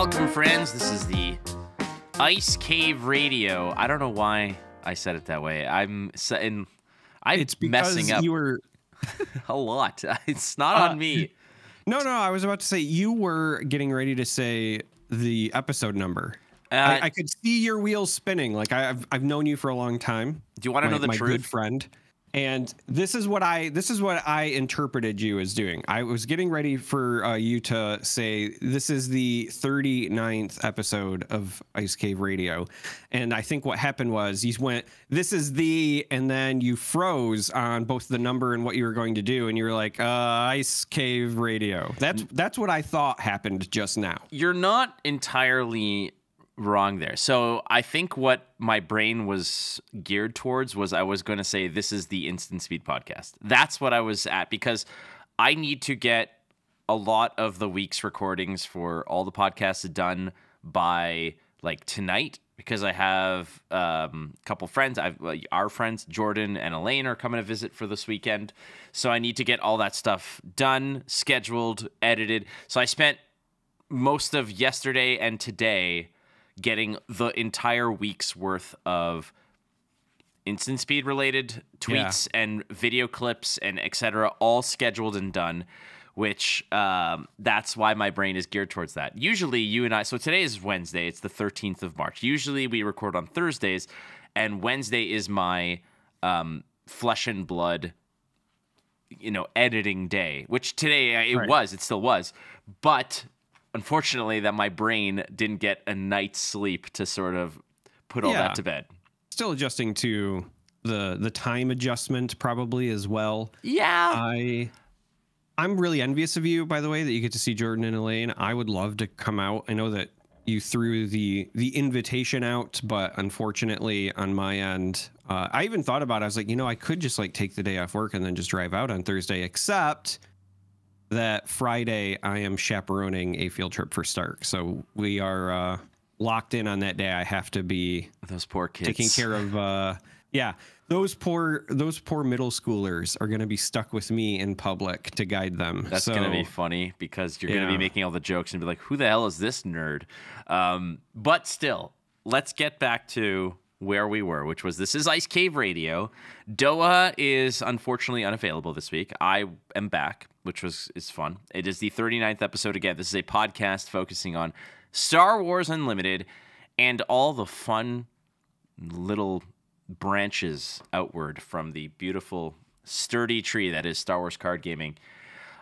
Welcome, friends. This is the Ice Cave Radio. I don't know why I said it that way. It's messing up. You were a lot. It's not on me. No, I was about to say you were getting ready to say the episode number. I could see your wheels spinning. Like I've known you for a long time. Do you want to know the truth? My good friend. And this is what I interpreted you as doing. I was getting ready for you to say this is the 39th episode of Ice Cave Radio. And I think what happened was you went, this is and then you froze on both the number and what you were going to do. And you were like, Ice Cave Radio. That's what I thought happened just now. You're not entirely wrong there. So I think what my brain was geared towards was I was going to say this is the Instant Speed podcast. That's what I was at, because I need to get a lot of the week's recordings for all the podcasts done by like tonight, because I have a couple friends. Our friends Jordan and Elaine are coming to visit for this weekend, so I need to get all that stuff done, scheduled, edited. So I spent most of yesterday and today getting the entire week's worth of Instant Speed related tweets and video clips and etc. all scheduled and done, which that's why my brain is geared towards that. Usually you and I, so today is Wednesday, it's the 13th of March. Usually we record on Thursdays, and Wednesday is my flesh and blood, editing day, which today it still was. But unfortunately, that my brain didn't get a night's sleep to sort of put all that to bed. Still adjusting to the time adjustment probably as well. Yeah. I'm really envious of you, by the way, that you get to see Jordan and Elaine. I would love to come out. I know that you threw the invitation out, but unfortunately on my end, I even thought about it. I was like, I could just take the day off work and then just drive out on Thursday, except that Friday I am chaperoning a field trip for Stark. So we are locked in on that day. I have to be those poor kids taking care of those poor middle schoolers are going to be stuck with me in public to guide them. That's going to be funny, because you're going to be making all the jokes and be like, who the hell is this nerd? But still, let's get back to where we were, which was this is Ice Cave Radio. Doa is unfortunately unavailable this week. I am back, which is fun. It is the 39th episode again. This is a podcast focusing on Star Wars Unlimited and all the fun little branches outward from the beautiful, sturdy tree that is Star Wars card gaming.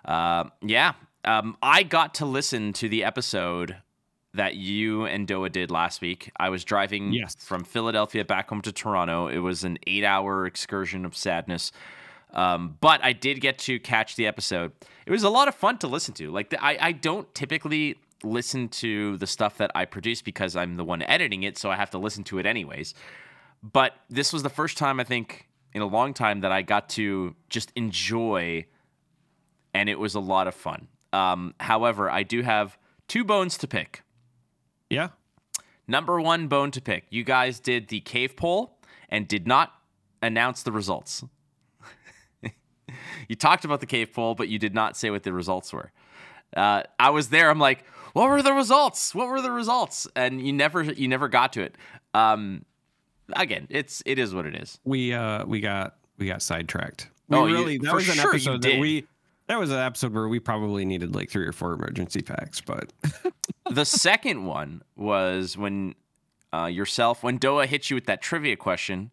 I got to listen to the episode that you and Doa did last week. I was driving from Philadelphia back home to Toronto. It was an 8-hour excursion of sadness. But I did get to catch the episode. It was a lot of fun to listen to. I don't typically listen to the stuff that I produce because I'm the one editing it, so I have to listen to it anyways. But this was the first time, I think, in a long time that I got to just enjoy, and it was a lot of fun. However, I do have 2 bones to pick. Yeah. Number 1 bone to pick. You guys did the cave poll and did not announce the results. You talked about the cave poll, but you did not say what the results were. I was there. I'm like, what were the results? What were the results? And you never got to it. Again, it is what it is. We got sidetracked. That was an episode where we probably needed 3 or 4 emergency packs, but the second one was when Doa hit you with that trivia question,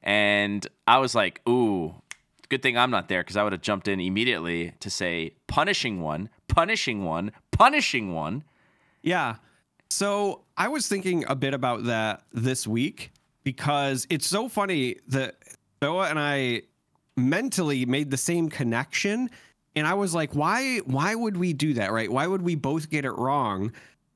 and I was like, ooh, good thing I'm not there, because I would have jumped in immediately to say punishing one. Yeah. So I was thinking a bit about that this week, because it's so funny that Doa and I mentally made the same connection. And I was like, why would we do that, right? Why would we both get it wrong?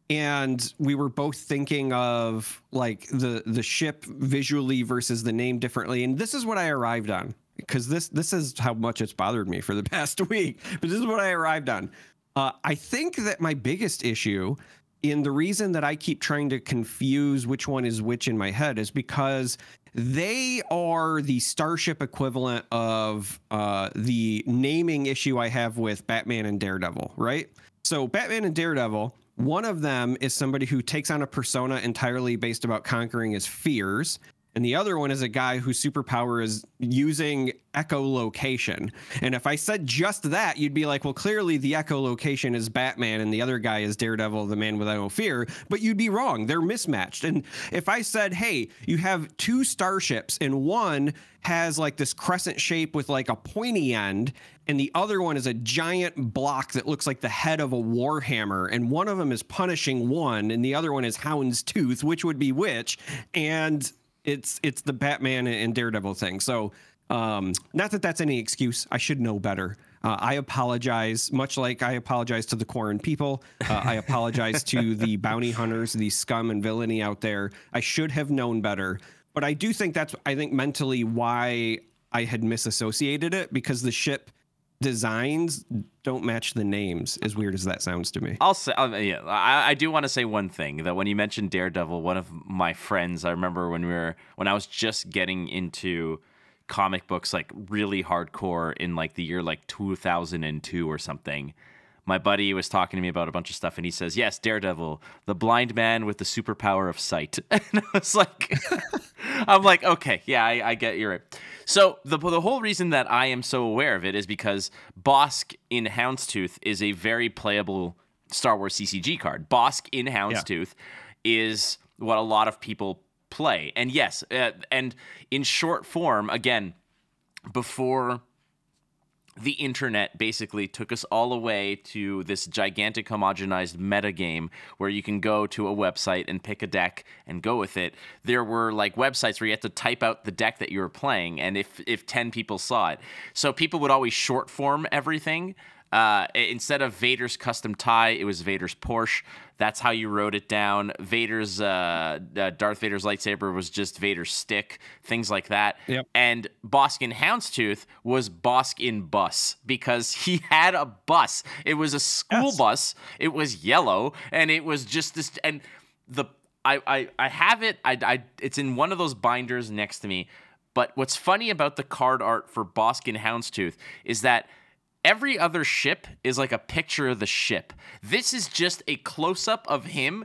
And we were both thinking of the ship visually versus the name differently. And this is what I arrived on, because this is how much it's bothered me for the past week. But this is what I arrived on. I think that my biggest issue in the reason that I keep trying to confuse which one is which in my head is because they are the Starship equivalent of the naming issue I have with Batman and Daredevil, right? So Batman and Daredevil, One of them is somebody who takes on a persona entirely based about conquering his fears. And the other one is a guy whose superpower is using echolocation. And if I said just that, you'd be like, well, clearly the echolocation is Batman and the other guy is Daredevil, the man without no fear. But you'd be wrong. They're mismatched. And if I said, hey, you have two starships and one has like this crescent shape with like a pointy end, and the other one is a giant block that looks like the head of a warhammer, and one of them is punishing one and the other one is Hound's Tooth, which would be which? And it's the Batman and Daredevil thing. So not that that's any excuse. I should know better. I apologize, much like I apologize to the Quarren people. I apologize to the bounty hunters, the scum and villainy out there. I should have known better. But I do think that's, I think, mentally why I had misassociated it, because the ship designs don't match the names, as weird as that sounds to me. I'll say, yeah, I do want to say one thing, that when you mentioned Daredevil, one of my friends, I remember when I was just getting into comic books, like really hardcore in like the year like 2002 or something, my buddy was talking to me about a bunch of stuff, and he says, yes, Daredevil, the blind man with the superpower of sight. And I was like, I'm like, okay, yeah, I get, you're right. So the whole reason that I am so aware of it is because Bosk in Houndstooth is a very playable Star Wars CCG card. Bosk in Houndstooth is what a lot of people play. And yes, and in short form, again, before the internet basically took us all away to this gigantic homogenized metagame where you can go to a website and pick a deck and go with it. There were like websites where you had to type out the deck that you were playing, and if 10 people saw it. So people would always short form everything. Instead of Vader's custom tie, it was Vader's Porsche. That's how you wrote it down. Vader's Darth Vader's lightsaber was just Vader's stick, things like that. Yep. And Bosk in Houndstooth was Bosk in bus, because he had a bus. It was a school bus. It was yellow, and it was just this. And I have it. It's in one of those binders next to me. But what's funny about the card art for Bosk in Houndstooth is that every other ship is like a picture of the ship. This is just a close-up of him.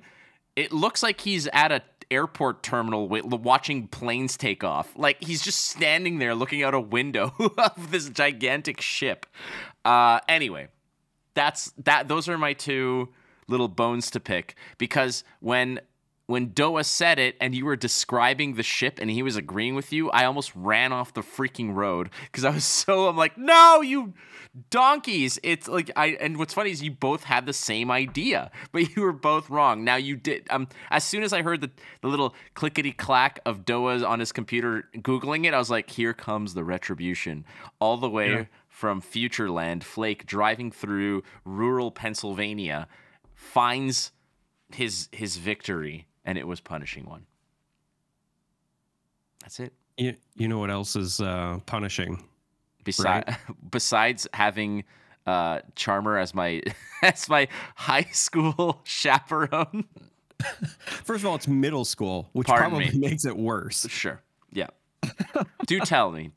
It looks like he's at an airport terminal watching planes take off. Like, he's just standing there looking out a window of this gigantic ship. Anyway, those are my two little bones to pick, because when Doa said it and you were describing the ship and he was agreeing with you, I almost ran off the freaking road, because I'm like, no, you donkeys. It's like, and what's funny is you both had the same idea, but you were both wrong. Now you did, as soon as I heard the little clickety clack of Doa on his computer Googling it, I was like, here comes the retribution. All the way from Futureland, Flake driving through rural Pennsylvania finds his victory, and it was punishing one. That's it. You know what else is punishing? Besides having Charmer as my high school chaperone. First of all, it's middle school, which probably makes it worse. Sure. Yeah. Do tell me.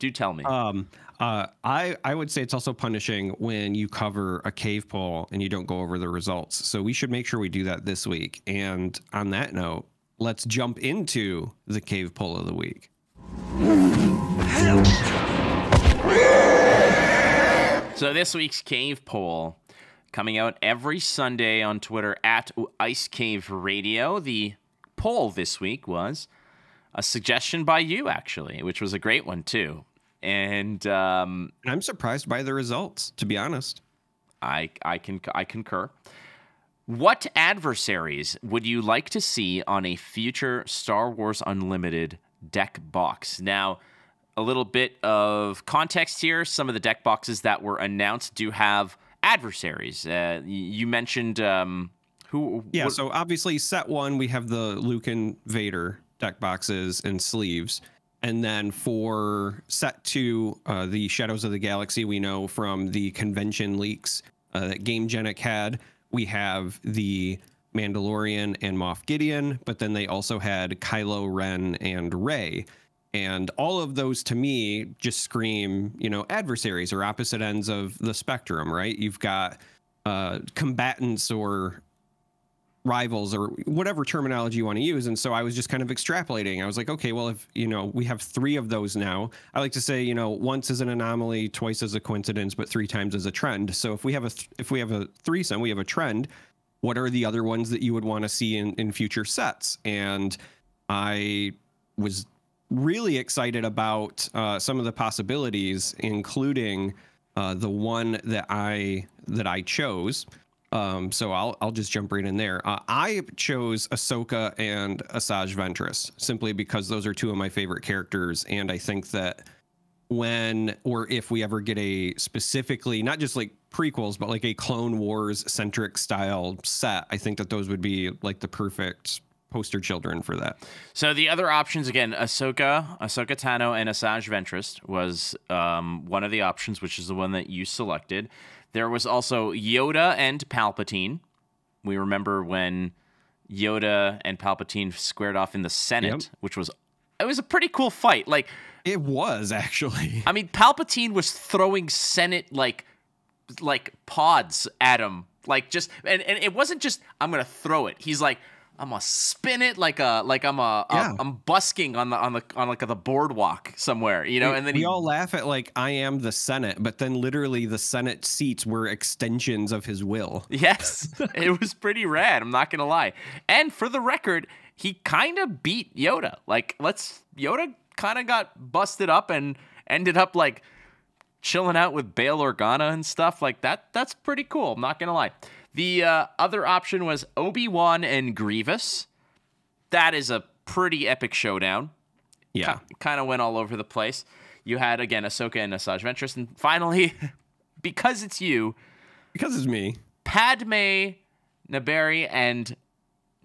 I would say it's also punishing when you cover a cave poll and you don't go over the results. So we should make sure we do that this week. And on that note, let's jump into the cave poll of the week. So this week's cave poll, coming out every Sunday on Twitter at Ice Cave Radio. The poll this week was a suggestion by you, actually, which was a great one too. And I'm surprised by the results, to be honest. I concur. What adversaries would you like to see on a future Star Wars Unlimited deck box? Now, a little bit of context here. Some of the deck boxes that were announced do have adversaries. You mentioned who? Yeah, so obviously set one, we have the Luke and Vader deck boxes and sleeves. And then for set two, the Shadows of the Galaxy, we know from the convention leaks that Game Genic had, we have the Mandalorian and Moff Gideon, but then they also had Kylo Ren and Rey. And all of those, to me, just scream, adversaries or opposite ends of the spectrum, right? You've got combatants or rivals or whatever terminology you want to use. And so I was just kind of extrapolating. I was like, okay, well, if, we have 3 of those now, I like to say, once is an anomaly, twice is a coincidence, but 3 times is a trend. So if we have a threesome, we have a trend. What are the other ones that you would want to see in future sets? And I was really excited about some of the possibilities, including the one that I chose. So I'll just jump right in there. I chose Ahsoka and Asajj Ventress simply because those are 2 of my favorite characters, and I think that when or if we ever get a specifically not just like prequels but like a Clone Wars centric style set, I think that those would be like the perfect poster children for that. So the other options, again, Ahsoka Tano, and Asajj Ventress was one of the options, which is the one that you selected. There was also Yoda and Palpatine. We remember when Yoda and Palpatine squared off in the Senate, which was a pretty cool fight. Like, it was actually. I mean, Palpatine was throwing Senate like pods at him, like just and it wasn't just I'm gonna throw it. He's like, I'm gonna spin it I'm busking on the boardwalk somewhere, and then we all laugh at like I am the Senate, but then literally the Senate seats were extensions of his will. Yes, it was pretty rad. I'm not gonna lie. And for the record, he kind of beat Yoda. Yoda kind of got busted up and ended up like chilling out with Bail Organa and stuff like that. That's pretty cool. I'm not gonna lie. The other option was Obi-Wan and Grievous. That is a pretty epic showdown. Yeah. Kind of went all over the place. You had, again, Ahsoka and Asajj Ventress. And finally, because it's you. Because it's me. Padme, Naberi, and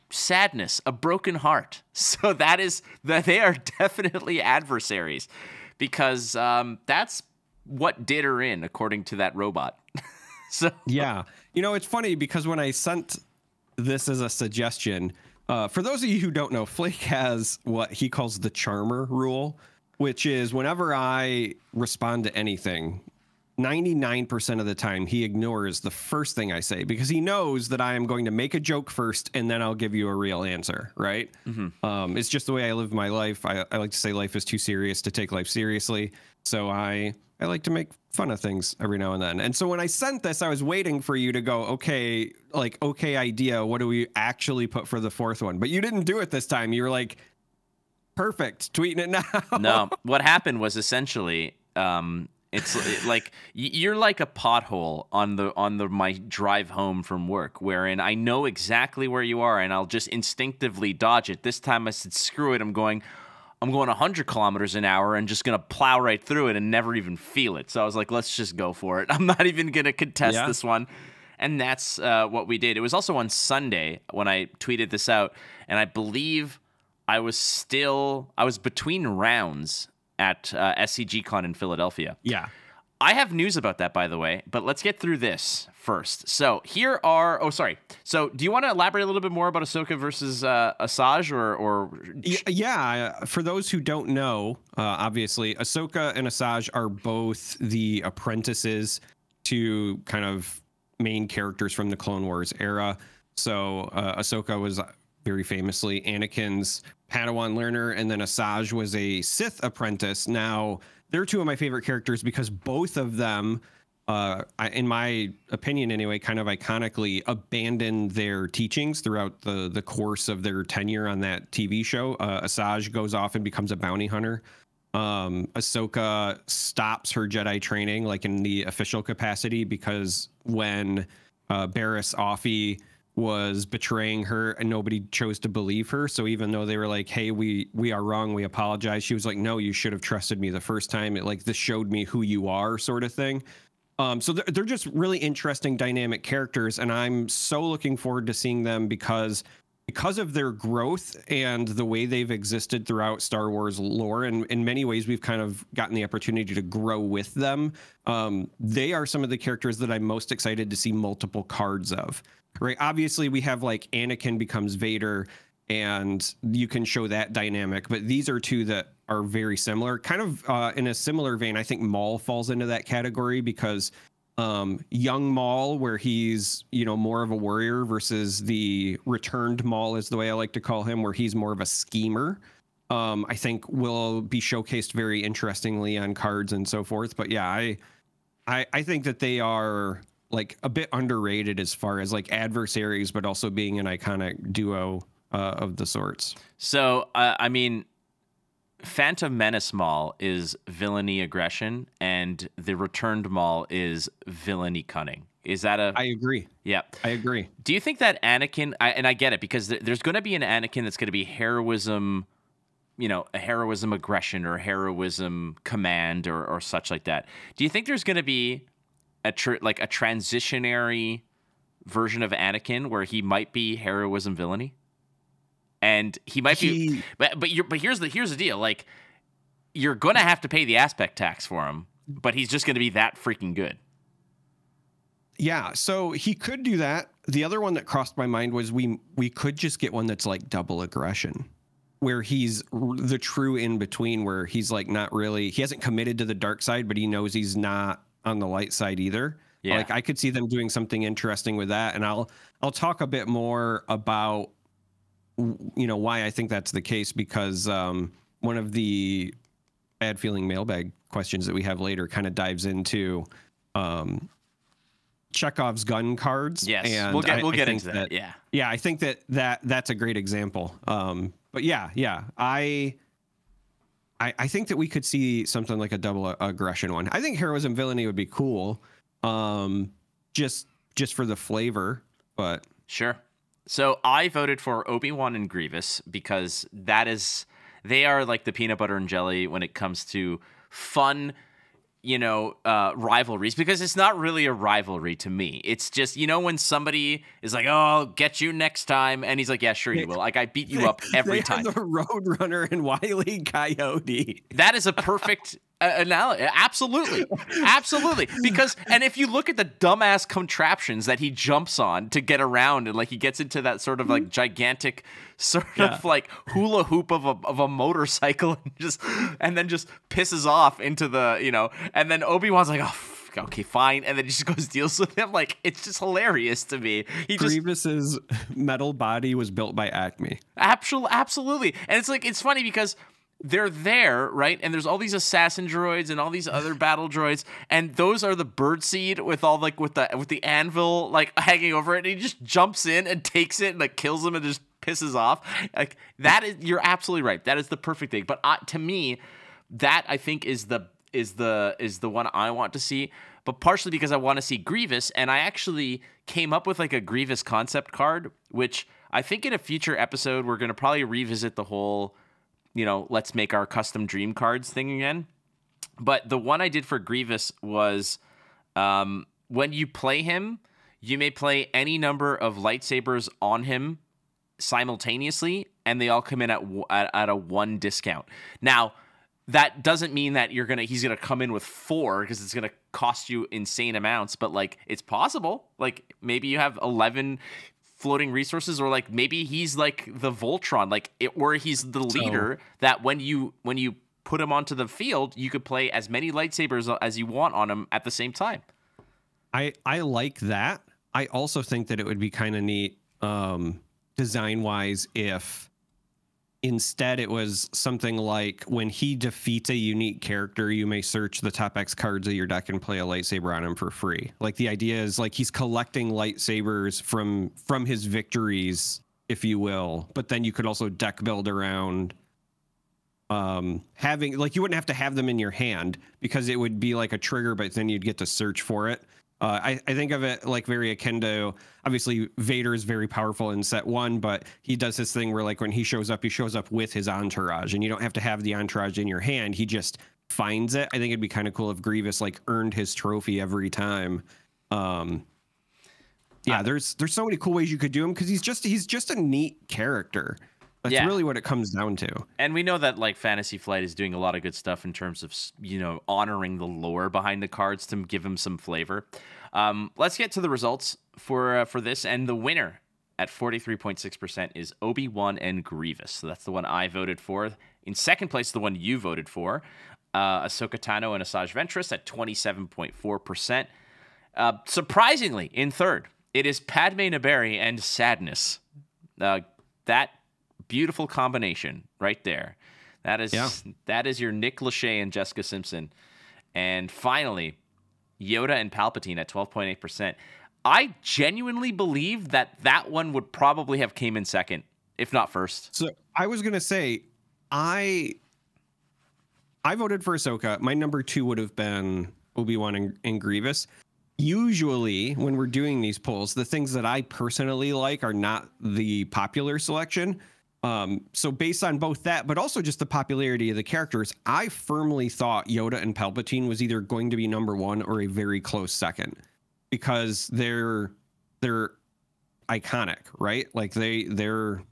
Sadness, a broken heart. So they are definitely adversaries. Because that's what did her in, according to that robot. So yeah, it's funny because when I sent this as a suggestion, for those of you who don't know, Flake has what he calls the Charmer rule, which is whenever I respond to anything, 99% of the time he ignores the first thing I say because he knows that I am going to make a joke first and then I'll give you a real answer, right? Mm-hmm. It's just the way I live my life. I like to say life is too serious to take life seriously. So I like to make fun of things every now and then. And so when I sent this, I was waiting for you to go, okay idea. What do we actually put for the 4th one? But you didn't do it this time. You were like, perfect, tweeting it now. No, what happened was essentially, like you're like a pothole on my drive home from work, wherein I know exactly where you are and I'll just instinctively dodge it. This time I said, screw it. I'm going 100 kilometers an hour and just going to plow right through it and never even feel it. So I was like, let's just go for it. I'm not even going to contest this one. And that's what we did. It was also on Sunday when I tweeted this out. And I believe I was between rounds at SCG-Con in Philadelphia. Yeah. I have news about that, by the way, but let's get through this first. So So do you want to elaborate a little bit more about Ahsoka versus Asajj or? Yeah. For those who don't know, obviously Ahsoka and Asajj are both the apprentices to kind of main characters from the Clone Wars era. So Ahsoka was very famously Anakin's Padawan learner, and then Asajj was a Sith apprentice. Now, they're 2 of my favorite characters because both of them, in my opinion anyway, kind of iconically abandoned their teachings throughout the course of their tenure on that TV show. Asajj goes off and becomes a bounty hunter. Ahsoka stops her Jedi training, like in the official capacity, because when Barriss Offee was betraying her and nobody chose to believe her. So even though they were like, hey, we are wrong, we apologize, she was like, no, you should have trusted me the first time. This showed me who you are, sort of thing. So they're just really interesting dynamic characters, and I'm so looking forward to seeing them because of their growth and the way they've existed throughout Star Wars lore. And in many ways, we've kind of gotten the opportunity to grow with them. They are some of the characters that I'm most excited to see multiple cards of. Right. Obviously, we have like Anakin becomes Vader, and you can show that dynamic. But these are 2 that are very similar, kind of in a similar vein. I think Maul falls into that category because young Maul, where he's, more of a warrior, versus the returned Maul is the way I like to call him, where he's more of a schemer. I think will be showcased very interestingly on cards and so forth. But yeah, I think that they are like a bit underrated as far as like adversaries, but also being an iconic duo of the sorts. So, I mean, Phantom Menace Maul is villainy aggression, and the returned Maul is villainy cunning. Is that a... I agree. Yeah. I agree. Do you think that Anakin... and I get it, because there's going to be an Anakin that's going to be heroism, a heroism aggression or heroism command or such like that. Do you think there's going to be a transitionary version of Anakin where he might be heroism villainy? And he might be, but here's the deal. Like, you're gonna have to pay the aspect tax for him, but he's just gonna be that freaking good. Yeah, so he could do that. The other one that crossed my mind was we could just get one that's like double aggression, where he's the true in between, where he's like not really, he hasn't committed to the dark side, but he knows he's not on the light side either. Yeah. Like, I could see them doing something interesting with that, and I'll talk a bit more about why I think that's the case, because one of the bad feeling mailbag questions that we have later kind of dives into Chekhov's gun cards. Yes, and we'll get into that. Yeah, I think that's a great example. But yeah, I think that we could see something like a double aggression one. I think heroism villainy would be cool, just for the flavor. But sure. So I voted for Obi-Wan and Grievous because they are like the peanut butter and jelly when it comes to fun, rivalries, because it's not really a rivalry to me. It's just, when somebody is like, "Oh, I'll get you next time," and he's like, "Yeah, sure you will." Like, I beat you up every time. The Roadrunner and Wile E. Coyote. That is a perfect analogy. Absolutely. Because, and if you look at the dumbass contraptions that he jumps on to get around, and like he gets into that sort of like gigantic sort of like hula hoop of a motorcycle, and then just pisses off into the, and then Obi-Wan's like, "Oh, okay, fine," and then he just goes deals with him. Like, it's just hilarious to me. Grievous's metal body was built by Acme. Absolutely. And it's funny because they're there, right? And there's all these assassin droids and all these other battle droids, and those are the birdseed with all like with the anvil like hanging over it, and he just jumps in and takes it and like kills them and just pisses off. Like, that is, you're absolutely right. That is the perfect thing. But to me, that I think is the one I want to see, but partially because I want to see Grievous, and I actually came up with like a Grievous concept card, which I think in a future episode we're going to probably revisit the whole, let's make our custom dream cards thing again. But the one I did for Grievous was when you play him, you may play any number of lightsabers on him simultaneously, and they all come in at a 1 discount. Now, that doesn't mean that he's gonna come in with 4, because it's gonna cost you insane amounts, but like, it's possible. Like, maybe you have 11 floating resources, or like maybe he's like the Voltron, where he's the leader, that when you put him onto the field, you could play as many lightsabers as you want on him at the same time. I like that. I also think that it would be kind of neat design wise if instead it was something like when he defeats a unique character, you may search the top X cards of your deck and play a lightsaber on him for free. Like, the idea is like he's collecting lightsabers from his victories, if you will, but then you could also deck build around having, like, you wouldn't have to have them in your hand because it would be like a trigger, but then you'd get to search for it. I think of it like very akin to, obviously Vader is very powerful in set 1, but he does this thing where like when he shows up with his entourage, and you don't have to have the entourage in your hand. He just finds it. I think it'd be kind of cool if Grievous like earned his trophy every time. There's so many cool ways you could do him, because he's just a neat character. That's really what it comes down to. And we know that like Fantasy Flight is doing a lot of good stuff in terms of, honoring the lore behind the cards to give them some flavor. Let's get to the results for this. And the winner at 43.6% is Obi-Wan and Grievous. So that's the one I voted for. In second place, the one you voted for, Ahsoka Tano and Asajj Ventress at 27.4%. Surprisingly, in third, it is Padme Naberrie and Sadness. That beautiful combination right there. That is your Nick Lachey and Jessica Simpson. And finally, Yoda and Palpatine at 12.8%. I genuinely believe that one would probably have came in second, if not first. So I was going to say, I voted for Ahsoka. My number 2 would have been Obi-Wan and Grievous. Usually when we're doing these polls, the things that I personally like are not the popular selection. So based on both that, but also just the popularity of the characters, I firmly thought Yoda and Palpatine was either going to be number 1 or a very close second, because they're iconic, right? Like they're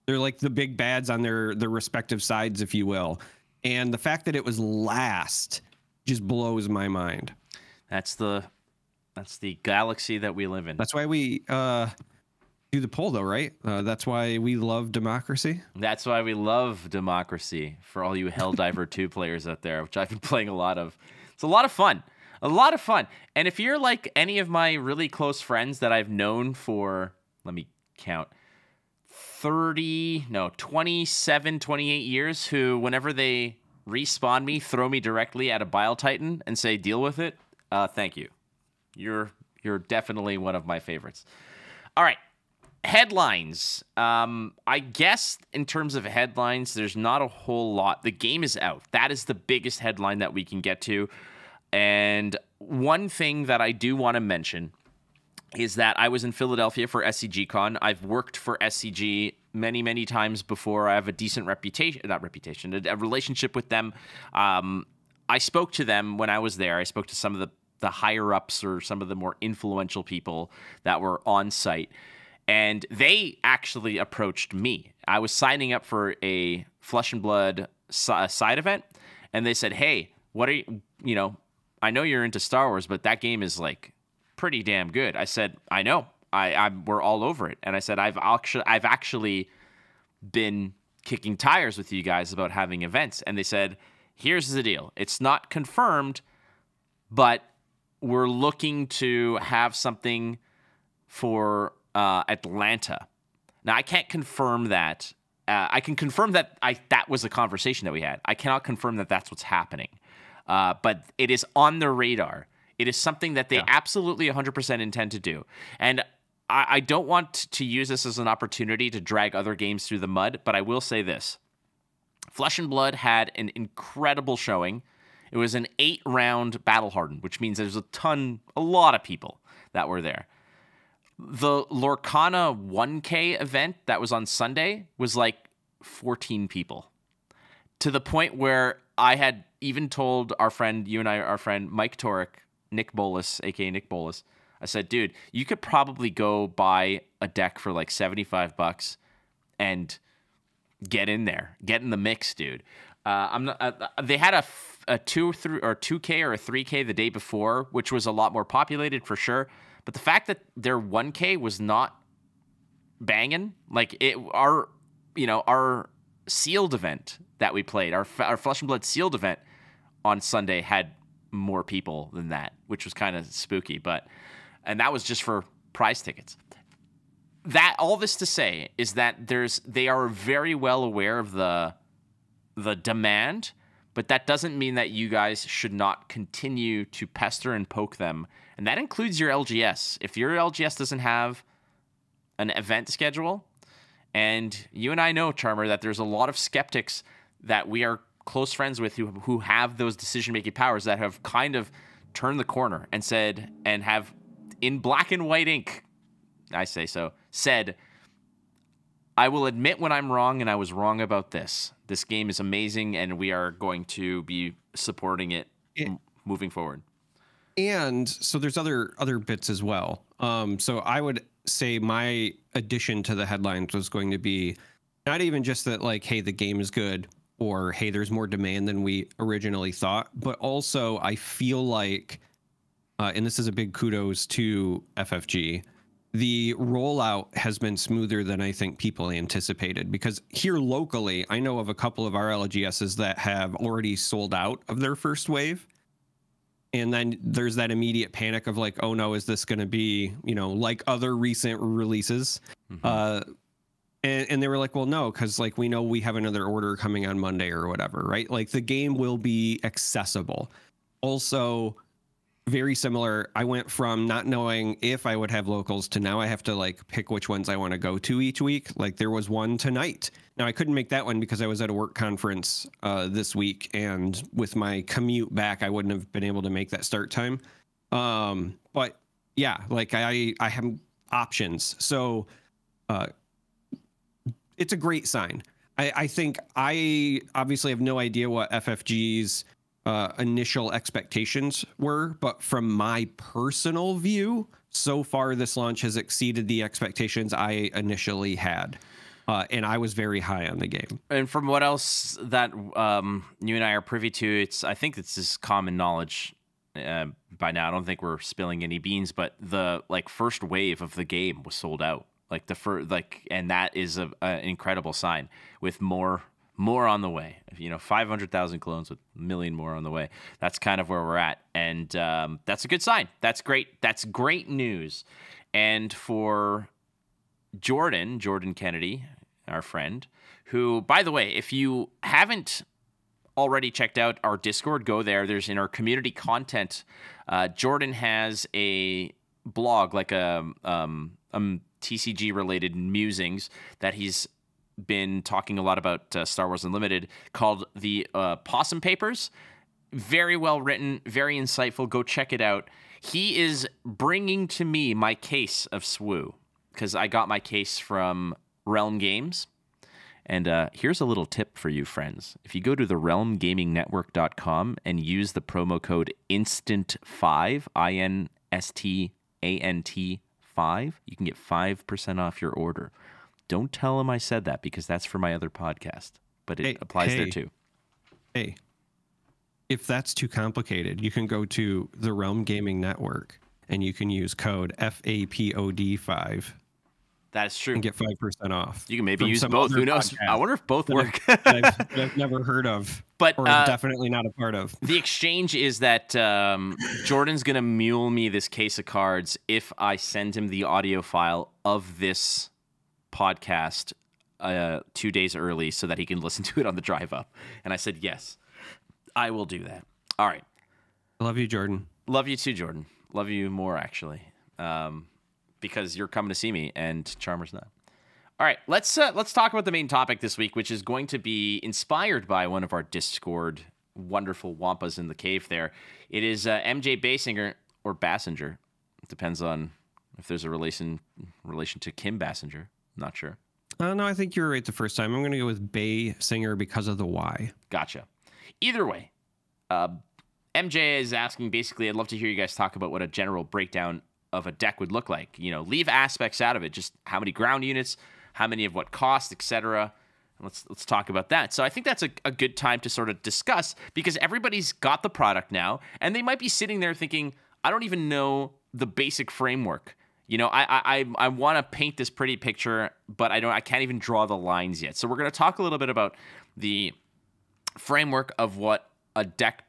like the big bads on their respective sides, if you will. And the fact that it was last just blows my mind. That's the galaxy that we live in. That's why we do the poll, though, right? That's why we love democracy. That's why we love democracy, for all you Helldiver 2 players out there, which I've been playing a lot of. It's a lot of fun. A lot of fun. And if you're like any of my really close friends that I've known for, let me count, 27, 28 years, who whenever they respawn me, throw me directly at a Bile Titan and say, deal with it, thank you. You're definitely one of my favorites. All right. Headlines. I guess in terms of headlines, there's not a whole lot. The game is out. That is the biggest headline that we can get to. And one thing that I do want to mention is that I was in Philadelphia for SCGCon. I've worked for SCG many, many times before. I have a decent a relationship with them. I spoke to them when I was there. I spoke to some of the higher ups or some of the more influential people that were on site. And they actually approached me. I was signing up for a Flesh and Blood side event, and they said, hey, what are you, I know you're into Star Wars, but that game is like pretty damn good. I said, I know. We're all over it. And I said, I've actually been kicking tires with you guys about having events. And they said, here's the deal. It's not confirmed, but we're looking to have something for Atlanta. Now, I can't confirm that. I can confirm that that was a conversation that we had. I cannot confirm that that's what's happening. But it is on their radar. It is something that they absolutely 100% intend to do. And I don't want to use this as an opportunity to drag other games through the mud, but I will say this. Flesh and Blood had an incredible showing. It was an 8-round battle hardened, which means there's a lot of people that were there. The Lorcana 1K event that was on Sunday was like 14 people, to the point where I had even told our friend Mike Torek, Nick Bolas, aka Nick Bolas, I said, dude, you could probably go buy a deck for like $75 and get in there, get in the mix, dude. They had a 2K or a 3K the day before, which was a lot more populated for sure. But the fact that their 1K was not banging, like our sealed event that we played, our Flesh and Blood sealed event on Sunday had more people than that, which was kind of spooky. And that was just for prize tickets. That all this to say is that they are very well aware of the demand, but that doesn't mean that you guys should not continue to pester and poke them. And that includes your LGS. If your LGS doesn't have an event schedule, and you and I know, Charmer, that there's a lot of skeptics that we are close friends with who have those decision-making powers that have kind of turned the corner and said, and have in black and white ink, I say so, said, I will admit when I'm wrong, and I was wrong about this. This game is amazing, and we are going to be supporting it moving forward. And so there's other bits as well. So I would say my addition to the headlines was going to be not even just that, like, hey, the game is good, or hey, there's more demand than we originally thought, but also I feel like, and this is a big kudos to FFG, the rollout has been smoother than I think people anticipated, because here locally, I know of a couple of our LGSs that have already sold out of their first wave. And then there's that immediate panic of like, oh no, is this going to be, like other recent releases? And they were like, well, no, because like we know we have another order coming on Monday or whatever, right? Like the game will be accessible. Also, very similar. I went from not knowing if I would have locals to now I have to like pick which ones I want to go to each week. Like there was one tonight. Now I couldn't make that one because I was at a work conference this week, and with my commute back, I wouldn't have been able to make that start time. But yeah, like I have options. So it's a great sign. I think I obviously have no idea what FFG's initial expectations were, but from my personal view, so far this launch has exceeded the expectations I initially had, and I was very high on the game. And from what else that you and I are privy to, I think it's just common knowledge by now. I don't think we're spilling any beans, but the first wave of the game was sold out. And that is an incredible sign, with more on the way. 500,000 clones with a million more on the way. That's kind of where we're at, and that's a good sign. That's great. That's great news. And for Jordan Kennedy, our friend, who, by the way, if you haven't already checked out our Discord, go there. There's in our community content. Jordan has a blog, like a TCG related musings that he's been talking a lot about Star Wars Unlimited, called the Possum Papers. Very well written, very insightful. Go check it out. He is bringing to me my case of SWU, because I got my case from Realm Games. And here's a little tip for you, friends. If you go to the realmgamingnetwork.com and use the promo code INSTANT5, INSTANT 5, you can get 5% off your order. Don't tell him I said that, because that's for my other podcast, but it applies there too. Hey, if that's too complicated, you can go to the Realm Gaming Network and you can use code FAPOD5. That is true. And get 5% off. You can maybe use both. Who knows? I wonder if both work. I've never heard of, or definitely not a part of. The exchange is that Jordan's going to mule me this case of cards if I send him the audio file of this podcast 2 days early, so that he can listen to it on the drive up. And I said, yes, I will do that. All right. Love you, Jordan. Love you too, Jordan. Love you more, actually. Because you're coming to see me and Charmer's not. All right, let's talk about the main topic this week, which is going to be inspired by one of our Discord wonderful wampas in the cave there. It is MJ Basinger, or Bassinger. It depends on if there's a relation to Kim Bassinger. Not sure. No, I think you were right the first time. I'm going to go with Basinger because of the Y. Gotcha. Either way, MJ is asking, basically, I'd love to hear you guys talk about what a general breakdown of a deck would look like. Leave aspects out of it, just how many ground units, how many of what cost, etc. Let's talk about that. So I think that's a good time to sort of discuss, because everybody's got the product now, and they might be sitting there thinking, I don't even know the basic framework. I want to paint this pretty picture, but I can't even draw the lines yet. So we're going to talk a little bit about the framework of what a deck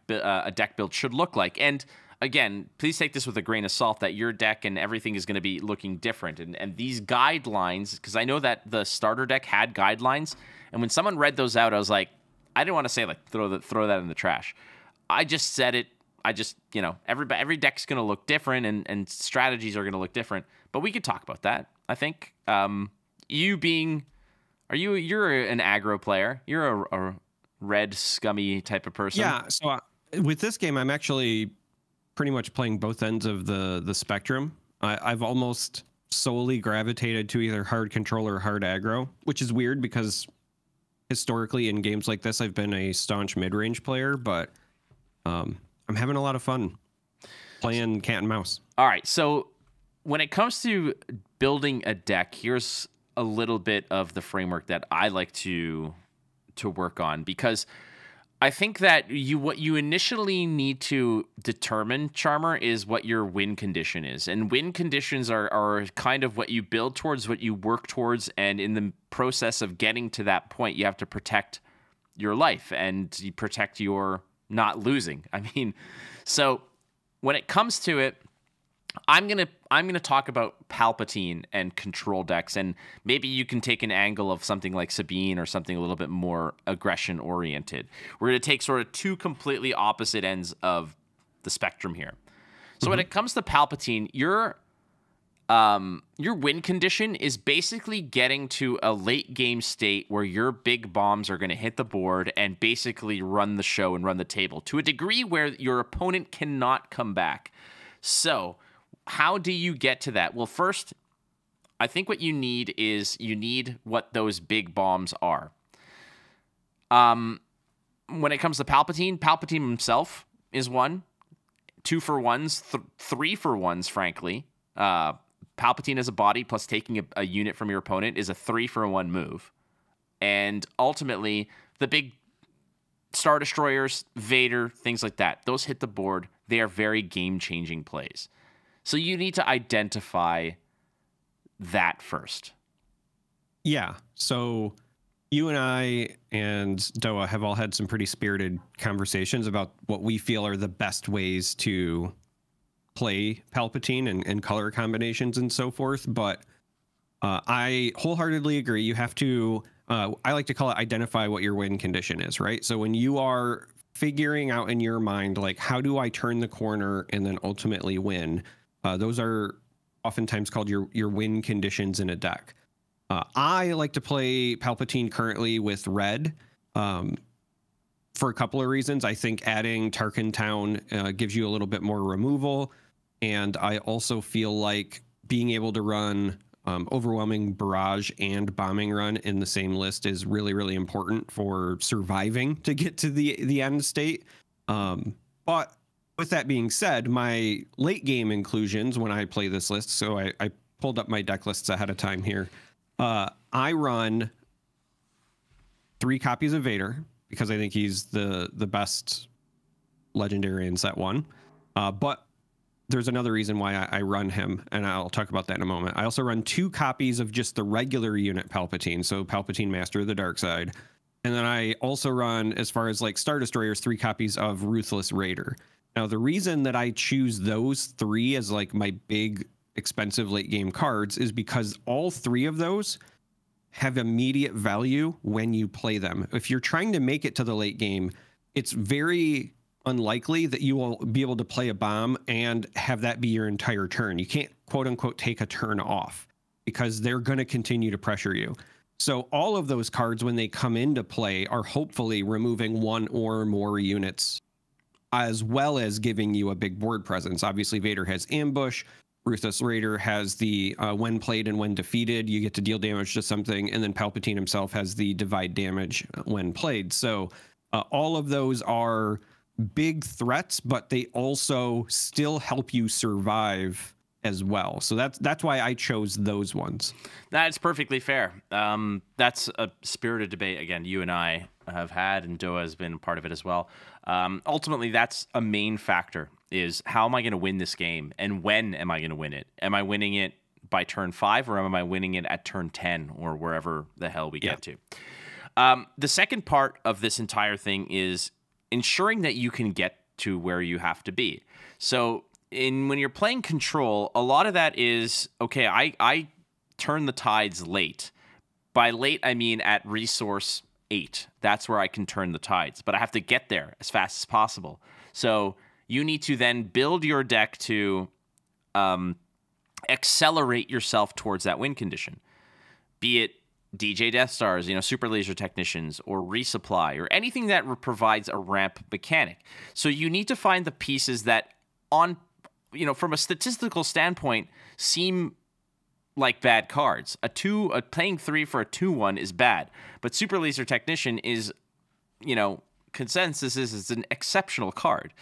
build should look like. And again, please take this with a grain of salt that your deck and everything is going to be looking different. And these guidelines, because I know that the starter deck had guidelines, and when someone read those out, I was like, I didn't want to say throw that in the trash. I just said it. Every deck's going to look different, and strategies are going to look different. But we could talk about that. I think you're an aggro player. You're a red scummy type of person. Yeah. So with this game, I'm actually pretty much playing both ends of the spectrum. I've almost solely gravitated to either hard control or hard aggro, which is weird because historically in games like this, I've been a staunch mid-range player, but I'm having a lot of fun playing cat and mouse. All right, so when it comes to building a deck, here's a little bit of the framework that I like to work on, because I think that what you initially need to determine, Charmer, is what your win condition is. And win conditions are kind of what you build towards, what you work towards, and in the process of getting to that point, you have to protect your life and you protect your not losing. So when it comes to it, I'm gonna talk about Palpatine and control decks, and maybe you can take an angle of something like Sabine or something a little bit more aggression oriented. We're gonna take sort of two completely opposite ends of the spectrum here. So when it comes to Palpatine, your win condition is basically getting to a late game state where your big bombs are going to hit the board and basically run the show and run the table to a degree where your opponent cannot come back. So how do you get to that? Well, first, I think what you need is what those big bombs are. When it comes to Palpatine himself is one. 2-for-1s, 3-for-1s, frankly. Palpatine as a body plus taking a unit from your opponent is a 3-for-1 move. And ultimately, the big Star Destroyers, Vader, things like that, those hit the board. They are very game-changing plays. So you need to identify that first. Yeah. So you and I and Doa have all had some pretty spirited conversations about what we feel are the best ways to play Palpatine and color combinations and so forth. But I wholeheartedly agree. You have to, I like to call it identify what your win condition is, right? So when you are figuring out in your mind, like, how do I turn the corner and then ultimately win? Those are oftentimes called your win conditions in a deck. I like to play Palpatine currently with red for a couple of reasons. I think adding Tarkin Town gives you a little bit more removal. And I also feel like being able to run Overwhelming Barrage and Bombing Run in the same list is really, really important for surviving to get to the end state. But with that being said, my late game inclusions when I play this list, so I pulled up my deck lists ahead of time here. I run 3 copies of Vader because I think he's the best legendary in set 1. But there's another reason why I run him, and I'll talk about that in a moment. I also run 2 copies of just the regular unit Palpatine, so Palpatine Master of the Dark Side. And then I also run, as far as like Star Destroyers, 3 copies of Ruthless Raider. Now, the reason that I choose those 3 as like my big expensive late game cards is because all 3 of those have immediate value when you play them. If you're trying to make it to the late game, it's very unlikely that you will be able to play a bomb and have that be your entire turn. You can't, quote unquote, take a turn off because they're going to continue to pressure you. So all of those cards, when they come into play, are hopefully removing 1 or more units, as well as giving you a big board presence. Obviously, Vader has Ambush. Ruthless Raider has the when played and when defeated, you get to deal damage to something. And then Palpatine himself has the divide damage when played. So all of those are big threats, but they also still help you survive as well. So that's why I chose those ones. That's perfectly fair. That's a spirited debate, again, you and I have had, and Doa has been part of it as well. Ultimately, that's a main factor, is how am I going to win this game, and when am I going to win it? Am I winning it by turn 5, or am I winning it at turn 10, or wherever the hell we get to? The second part of this entire thing is ensuring that you can get to where you have to be. So when you're playing Control, a lot of that is, okay, I turn the tides late. By late, I mean at resource 8. That's where I can turn the tides, but I have to get there as fast as possible. So you need to then build your deck to accelerate yourself towards that win condition. Be it DJ Death Stars, Super Laser Technicians, or Resupply, or anything that provides a ramp mechanic. So you need to find the pieces that from a statistical standpoint, seem like bad cards. Playing 3 for a 2/1 is bad, but Super Laser Technician is, consensus is it's an exceptional card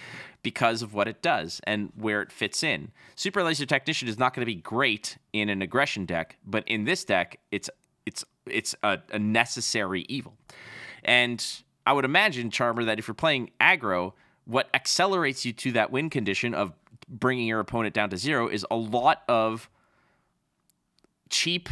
because of what it does and where it fits in. Super Laser Technician is not going to be great in an aggression deck, but in this deck, it's a necessary evil. And I would imagine, Charmer, that if you're playing aggro, what accelerates you to that win condition of bringing your opponent down to 0 is a lot of cheap,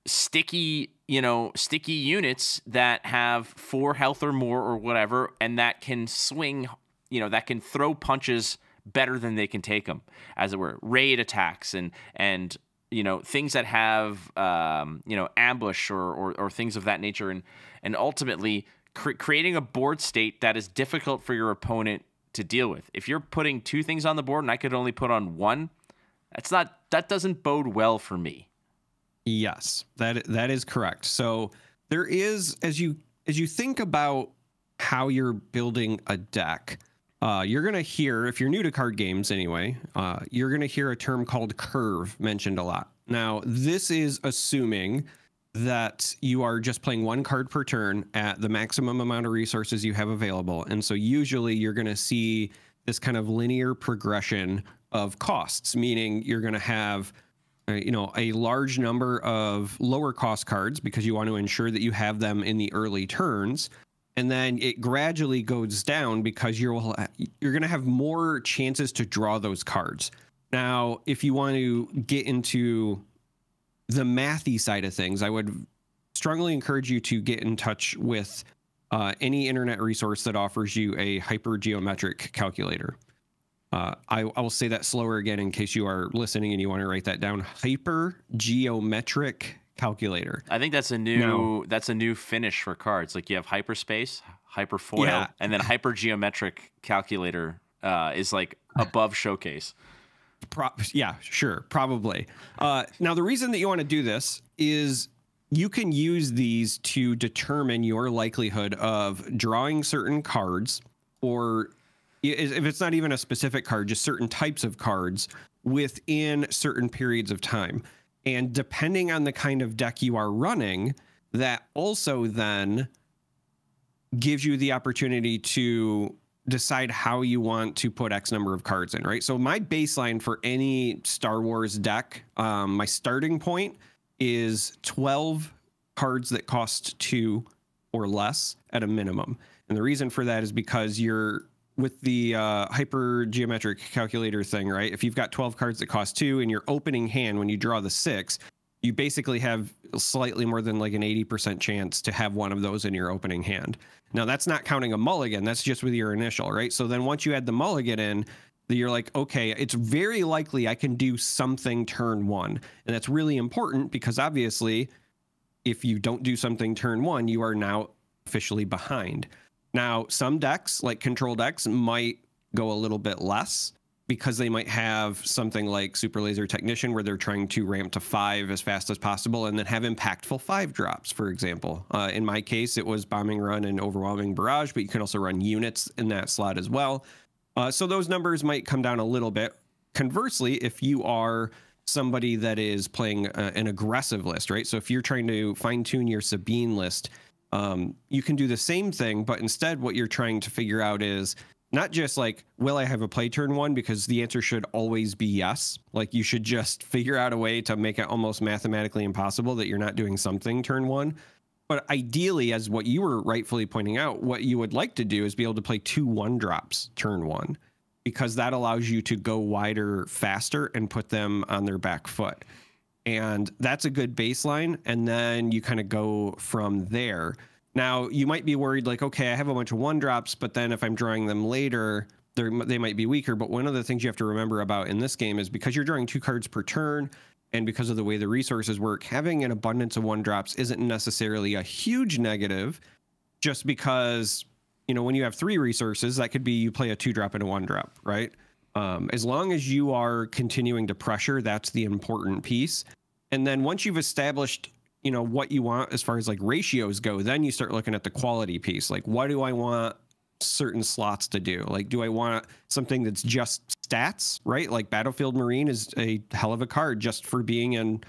sticky units that have 4 health or more or whatever, and that can swing, that can throw punches better than they can take them, as it were. Raid attacks and things that have ambush or things of that nature, and ultimately creating a board state that is difficult for your opponent to deal with. If you're putting 2 things on the board and I could only put on 1, that doesn't bode well for me. Yes, that is correct. So there is, as you think about how you're building a deck, you're going to hear, if you're new to card games anyway, you're going to hear a term called curve mentioned a lot. Now, this is assuming that you are just playing 1 card per turn at the maximum amount of resources you have available. And so usually you're going to see this kind of linear progression of costs, meaning you're going to have a large number of lower cost cards because you want to ensure that you have them in the early turns. And then it gradually goes down because you're going to have more chances to draw those cards. Now, if you want to get into the mathy side of things, I would strongly encourage you to get in touch with any internet resource that offers you a hypergeometric calculator. I will say that slower again in case you are listening and you want to write that down. Hypergeometric calculator. I think that's a new finish for cards. Like you have hyperspace, hyperfoil, and then hypergeometric calculator is like above showcase. Yeah, sure, probably. Now, the reason that you want to do this is you can use these to determine your likelihood of drawing certain cards, or if it's not even a specific card, just certain types of cards within certain periods of time. And depending on the kind of deck you are running, that also then gives you the opportunity to decide how you want to put X number of cards in, right? So my baseline for any Star Wars deck, my starting point is 12 cards that cost 2 or less at a minimum. And the reason for that is because you're with the hypergeometric calculator thing, right? If you've got 12 cards that cost 2 in your opening hand, when you draw the 6, you basically have slightly more than like an 80% chance to have one of those in your opening hand. Now, that's not counting a mulligan. That's just with your initial, right? So then once you add the mulligan in, you're like, okay, it's very likely I can do something turn 1. And that's really important because obviously, if you don't do something turn 1, you are now officially behind. Now, some decks, like control decks, might go a little bit less because they might have something like Super Laser Technician where they're trying to ramp to 5 as fast as possible and then have impactful 5 drops, for example. In my case, it was Bombing Run and Overwhelming Barrage, but you can also run units in that slot as well. So those numbers might come down a little bit. Conversely, if you are somebody that is playing an aggressive list, right? So if you're trying to fine-tune your Sabine list, you can do the same thing, but instead what you're trying to figure out is not just like, will I have a play turn 1? Because the answer should always be yes. Like you should just figure out a way to make it almost mathematically impossible that you're not doing something turn 1. But ideally, as what you were rightfully pointing out, what you would like to do is be able to play 2 1-drops turn 1, because that allows you to go wider faster and put them on their back foot. And that's a good baseline. And then you kind of go from there. Now, you might be worried like, okay, I have a bunch of 1-drops, but then if I'm drawing them later, they might be weaker. But one of the things you have to remember about in this game is because you're drawing 2 cards per turn, and because of the way the resources work, having an abundance of 1-drops isn't necessarily a huge negative, just because, you know, when you have 3 resources, that could be you play a 2-drop and a 1-drop, right? As long as you are continuing to pressure, that's the important piece. And then once you've established, you know, what you want as far as like ratios go, then you start looking at the quality piece. Like, what do I want certain slots to do? Like, do I want something that's just stats, right? Like Battlefield Marine is a hell of a card just for being in,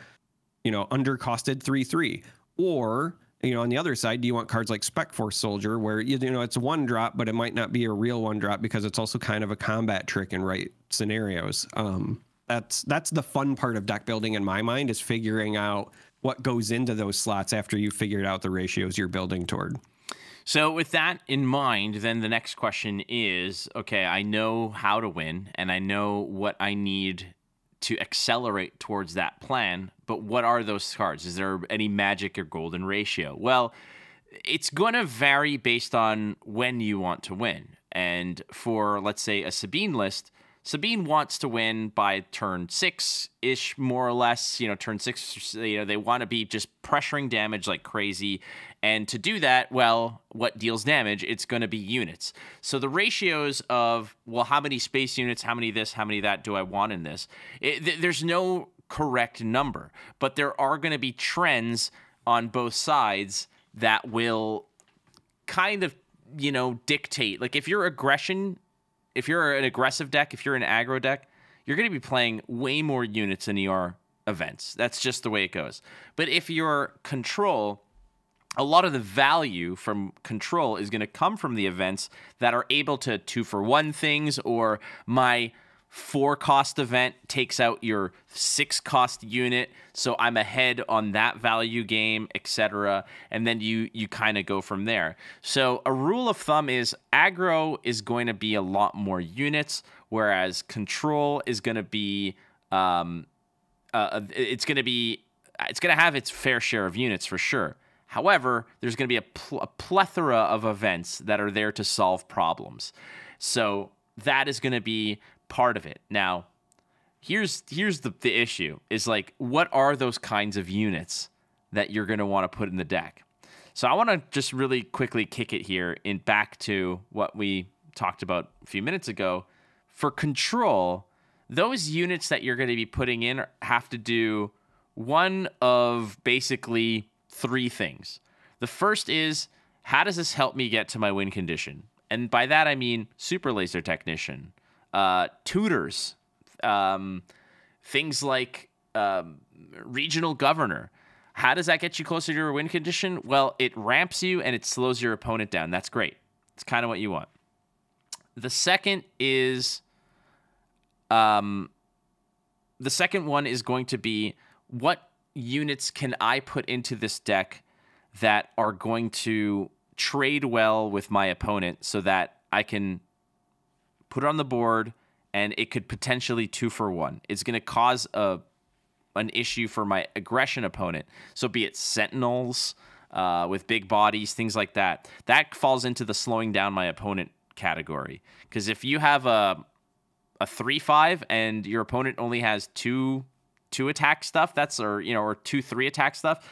you know, undercosted 3/3. Or, you know, on the other side, do you want cards like Spec Force Soldier where, you know, it's a 1-drop, but it might not be a real 1-drop because it's also kind of a combat trick in right scenarios. That's the fun part of deck building in my mind, is figuring out what goes into those slots after you figured out the ratios you're building toward. So with that in mind, then the next question is, okay, I know how to win and I know what I need to accelerate towards that plan, but what are those cards? Is there any magic or golden ratio? Well, it's going to vary based on when you want to win. And for, let's say, a Sabine list, Sabine wants to win by turn 6-ish, more or less. Turn 6, they want to be just pressuring damage like crazy. And to do that, well, what deals damage? It's going to be units. So the ratios of, well, how many space units, how many this, how many that do I want in this? There's no correct number, but there are going to be trends on both sides that will kind of, dictate. Like if you're an aggressive deck, if you're an aggro deck, you're going to be playing way more units than you are events. That's just the way it goes. But if you're control, a lot of the value from control is going to come from the events that are able to 2-for-1 things, or my 4-cost event takes out your 6-cost unit, so I'm ahead on that value game, etc. And then you kind of go from there. So a rule of thumb is aggro is going to be a lot more units, whereas control is going to be it's going to have its fair share of units for sure. However, there's going to be a plethora of events that are there to solve problems. So that is going to be part of it. Now, here's the issue is like, what are those kinds of units that you're going to want to put in the deck? So I want to just really quickly kick it here back to what we talked about a few minutes ago. For control, those units that you're going to be putting in have to do one of basically 3 things. The first is, how does this help me get to my win condition? And by that I mean super laser technician, tutors, things like regional governor. How does that get you closer to your win condition? Well, it ramps you and it slows your opponent down. That's great. It's kind of what you want. The second is, the second one is going to be, what units can I put into this deck that are going to trade well with my opponent so that I can put it on the board and it could potentially 2-for-1. It's going to cause an issue for my aggression opponent. So be it sentinels with big bodies, things like that. That falls into the slowing down my opponent category. Because if you have a 3-5 and your opponent only has two attack stuff, or 2-3 attack stuff,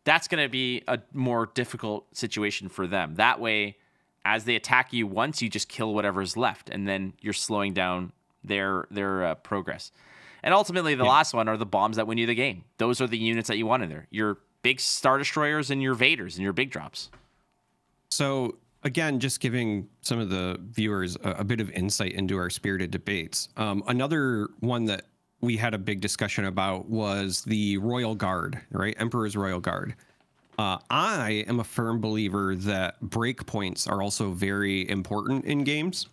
that's going to be a more difficult situation for them. That way, as they attack you once, you just kill whatever's left, and then you're slowing down their progress. And ultimately, the last one are the bombs that win you the game. Those are the units that you want in there. Your big Star Destroyers and your Vaders and your big drops. So again, just giving some of the viewers a bit of insight into our spirited debates. Another one that we had a big discussion about was the Royal Guard, right? Emperor's Royal Guard. I am a firm believer that breakpoints are also very important in games.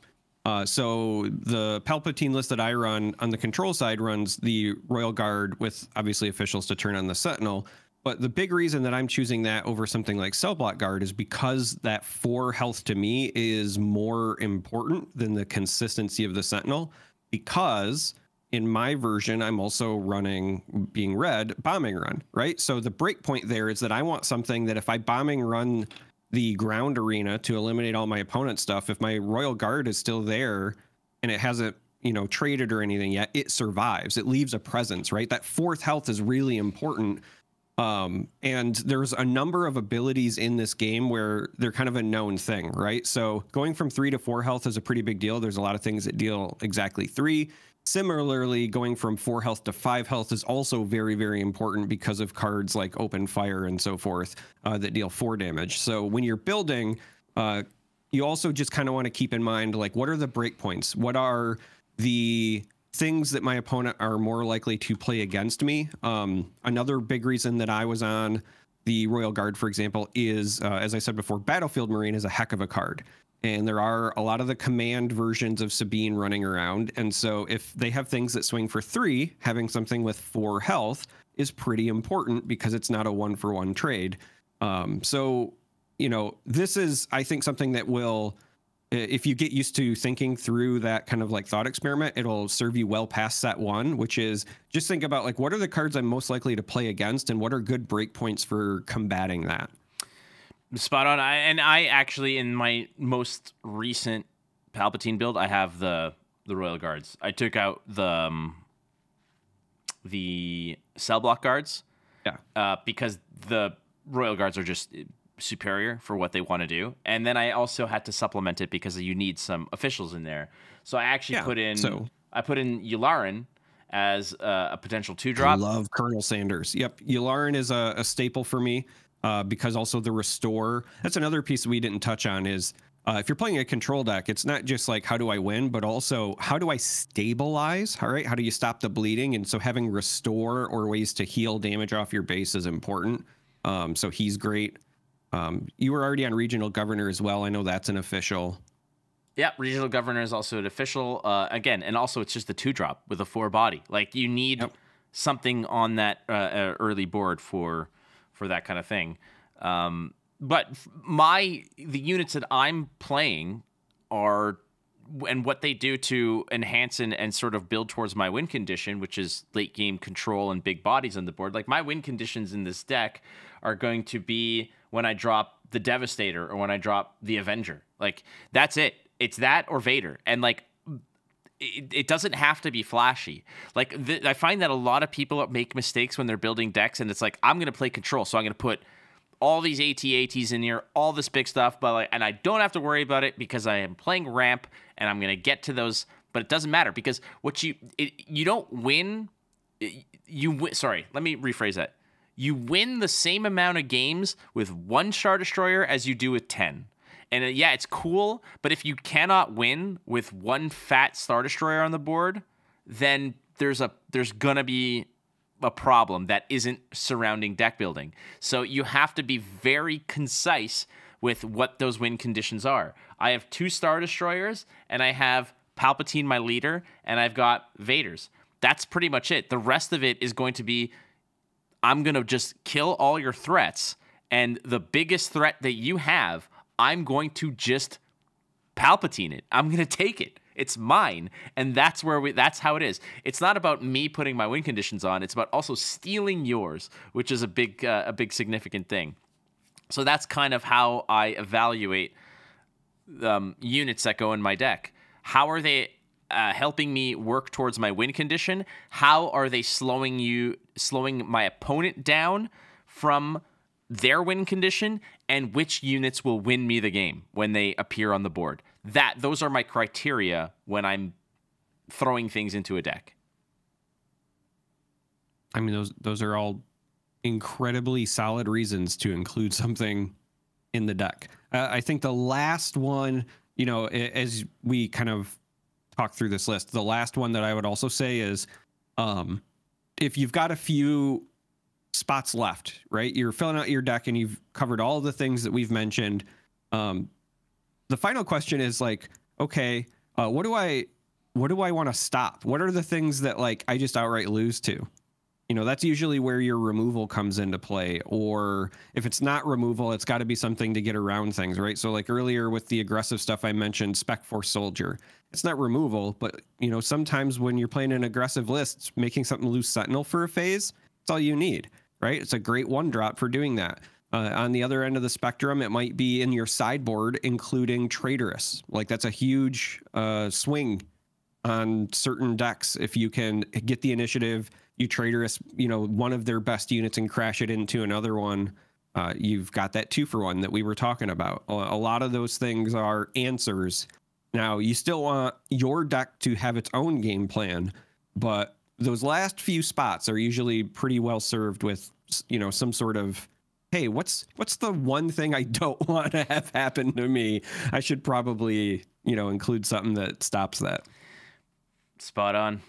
So the Palpatine list that I run on the control side runs the Royal Guard with obviously officials to turn on the Sentinel. But the big reason that I'm choosing that over something like Cell Block Guard is because that 4 health to me is more important than the consistency of the Sentinel, because in my version, I'm also running, being red, bombing run, right? So the breakpoint there is that I want something that if I bombing run the ground arena to eliminate all my opponent stuff, if my Royal Guard is still there and it hasn't, traded or anything yet, it survives. It leaves a presence, right? That 4th health is really important. And there's a number of abilities in this game where they're kind of a known thing, right? So going from 3 to 4 health is a pretty big deal. There's a lot of things that deal exactly 3. Similarly, going from 4 health to 5 health is also very, very important because of cards like Open Fire and so forth that deal 4 damage. So when you're building, you also just kind of want to keep in mind, like, what are the breakpoints? What are the things that my opponent are more likely to play against me? Another big reason that I was on the Royal Guard, for example, is, as I said before, Battlefield Marine is a heck of a card. And there are a lot of the command versions of Sabine running around. And so if they have things that swing for 3, having something with 4 health is pretty important because it's not a 1-for-1 trade. So, this is, I think, something that will, if you get used to thinking through that kind of like thought experiment, it'll serve you well past set 1, which is just think about, like, what are the cards I'm most likely to play against and what are good breakpoints for combating that? Spot on. I actually, in my most recent Palpatine build, I have the the Royal Guards. I took out the cell block guards. Yeah. Because the Royal Guards are just superior for what they want to do. And then I also had to supplement it because you need some officials in there. So I actually put in Yularen as a potential 2-drop. I love Colonel Sanders. Yep. Yularen is a staple for me because also the Restore. That's another piece we didn't touch on is if you're playing a control deck, it's not just like, how do I win, but also how do I stabilize? All right. How do you stop the bleeding? And so having Restore or ways to heal damage off your base is important. So he's great. You were already on Regional Governor as well. I know that's an official. Yeah, Regional Governor is also an official. Again, and also it's just a 2-drop with a 4-body. Like you need something on that early board for that kind of thing. But the units that I'm playing are, and what they do to enhance and sort of build towards my win condition, which is late game control and big bodies on the board. Like my win conditions in this deck are going to be when I drop the Devastator or when I drop the Avenger. Like that's it. It's that or Vader. And like, it doesn't have to be flashy. Like I find that a lot of people make mistakes when they're building decks, and it's like, I'm going to play control, so I'm going to put all these AT-ATs in here, all this big stuff, but like, and I don't have to worry about it because I am playing ramp and I'm going to get to those, but it doesn't matter because you don't win. Sorry, let me rephrase that. You win the same amount of games with 1 Star Destroyer as you do with 10. And yeah, it's cool, but if you cannot win with 1 fat Star Destroyer on the board, then there's going to be a problem that isn't surrounding deck building. So you have to be very concise with what those win conditions are. I have 2 Star Destroyers, and I have Palpatine, my leader, and I've got Vaders. That's pretty much it. The rest of it is going to be, I'm going to just kill all your threats, and the biggest threat that you have, I'm going to just Palpatine it. I'm going to take it. It's mine, and that's how it is. It's not about me putting my win conditions on. It's about also stealing yours, which is a big significant thing. So that's kind of how I evaluate units that go in my deck. How are they helping me work towards my win condition? How are they slowing my opponent down from their win condition? And which units will win me the game when they appear on the board? Those are my criteria when I'm throwing things into a deck. I mean, those are all incredibly solid reasons to include something in the deck. I think the last one, as we kind of talk through this list, the last one that I would also say is, if you've got a few spots left, right? You're filling out your deck and you've covered all the things that we've mentioned. The final question is like, okay, what do I want to stop? What are the things that like I just outright lose to? That's usually where your removal comes into play. Or if it's not removal, it's got to be something to get around things, right? So like earlier with the aggressive stuff I mentioned, Spec Force Soldier. It's not removal, but sometimes when you're playing an aggressive list, making something lose Sentinel for a phase, it's all you need. Right? It's a great 1-drop for doing that. On the other end of the spectrum, it might be in your sideboard, including Traitorous. Like that's a huge swing on certain decks. If you can get the initiative, you Traitorous, one of their best units and crash it into another one. You've got that 2-for-1 that we were talking about. A lot of those things are answers. Now, you still want your deck to have its own game plan, but those last few spots are usually pretty well served with, some sort of, hey, what's the one thing I don't want to have happen to me? I should probably, include something that stops that. Spot on.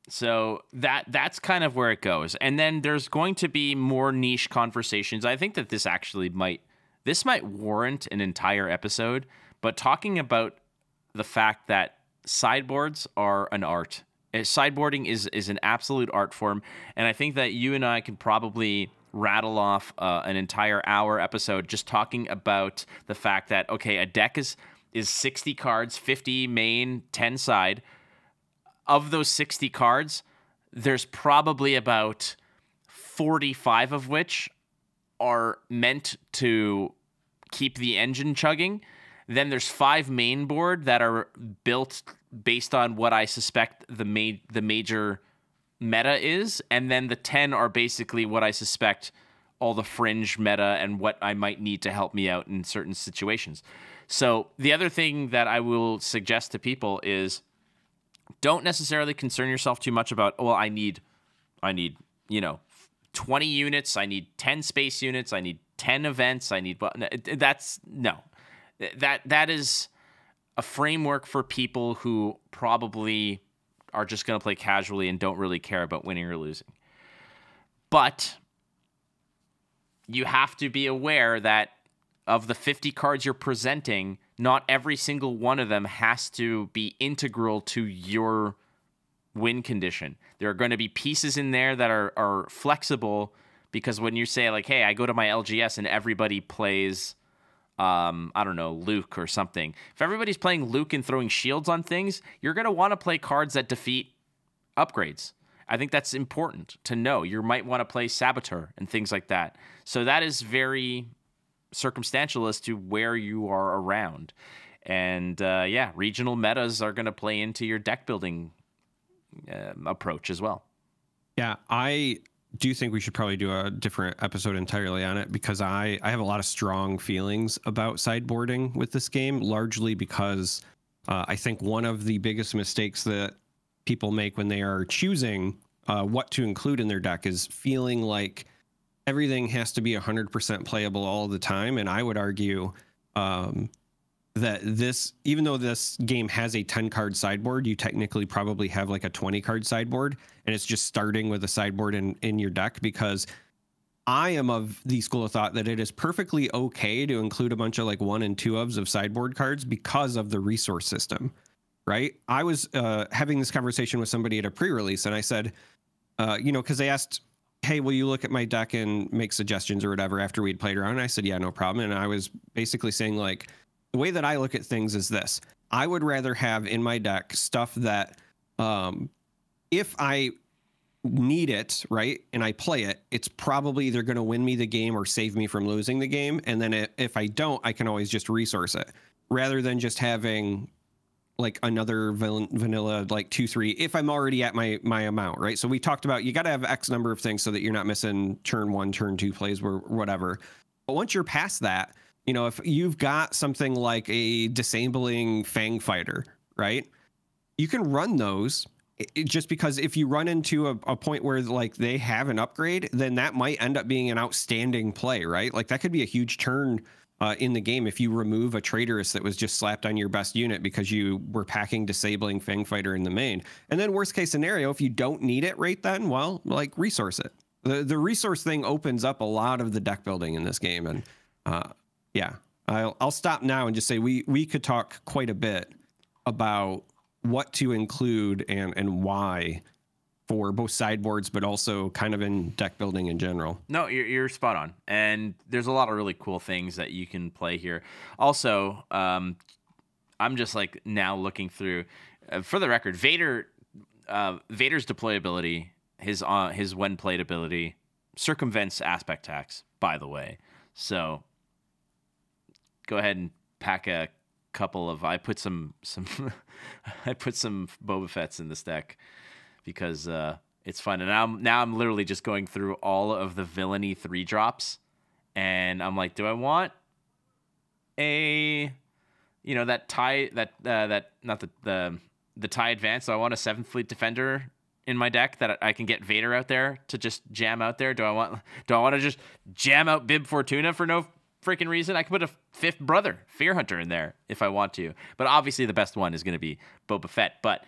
So that's kind of where it goes. And then there's going to be more niche conversations. I think that this actually might warrant an entire episode, but talking about the fact that sideboards are an art. Sideboarding is an absolute art form, and I think that you and I can probably rattle off an entire hour episode just talking about the fact that, okay, a deck is 60 cards, 50 main, 10 side. Of those 60 cards, there's probably about 45 of which are meant to keep the engine chugging. Then there's 5 main board that are built based on what I suspect the major meta is, and then the 10 are basically what I suspect all the fringe meta and what I might need to help me out in certain situations. So the other thing that I will suggest to people is don't necessarily concern yourself too much about, well, I need 20 units, I need 10 space units, I need 10 events, I need that is a framework for people who probably are just going to play casually and don't really care about winning or losing. But you have to be aware that of the 50 cards you're presenting, not every single one of them has to be integral to your win condition. There are going to be pieces in there that are flexible, because when you say like, hey, I go to my LGS and everybody plays, I don't know, Luke or something. If everybody's playing Luke and throwing shields on things, you're going to want to play cards that defeat upgrades. I think that's important to know. You might want to play Saboteur and things like that. So that is very circumstantial as to where you are around. And regional metas are going to play into your deck building approach as well. Yeah, I do think we should probably do a different episode entirely on it, because I have a lot of strong feelings about sideboarding with this game, largely because I think one of the biggest mistakes that people make when they are choosing what to include in their deck is feeling like everything has to be 100% playable all the time. And I would argue that even though this game has a 10 card sideboard, you technically probably have like a 20 card sideboard, and it's just starting with a sideboard in your deck, because I am of the school of thought that it is perfectly okay to include a bunch of like 1 and 2 ofs of sideboard cards because of the resource system, right? I was having this conversation with somebody at a pre-release, and I said, because they asked, hey, will you look at my deck and make suggestions or whatever after we'd played around? And I said, yeah, no problem. And I was basically saying, like, the way that I look at things is this: I would rather have in my deck stuff that if I need it, right, and I play it, it's probably either going to win me the game or save me from losing the game. And then if I don't, I can always just resource it, rather than just having like another vanilla like 2-3 if I'm already at my amount, right? So we talked about you got to have X number of things so that you're not missing turn 1, turn 2 plays or whatever. But once you're past that, if you've got something like a disabling Fang Fighter, right, you can run those. Just because if you run into a point where like they have an upgrade, then that might end up being an outstanding play, right? Like that could be a huge turn in the game if you remove a traitoress that was just slapped on your best unit because you were packing disabling Fang Fighter in the main. And then worst case scenario, if you don't need it right then, well, like resource it. The resource thing opens up a lot of the deck building in this game. And I'll stop now and just say we could talk quite a bit about what to include and why for both sideboards, but also kind of in deck building in general. No, you're spot on. And there's a lot of really cool things that you can play here. Also, I'm just like now looking through, for the record, Vader's deployability, his when played ability circumvents aspect tax, by the way. So go ahead and pack a couple of, I put some Boba Fett's in this deck because it's fun. And now I'm literally just going through all of the villainy 3-drops, and I'm like, do I want a that tie not the tie advance? So I want a 7th Fleet Defender in my deck that I can get Vader out there to just jam out there. Do I want to just jam out Bib Fortuna for no freaking reason? I could put a 5th brother, Fear Hunter, in there if I want to. But obviously the best one is going to be Boba Fett. But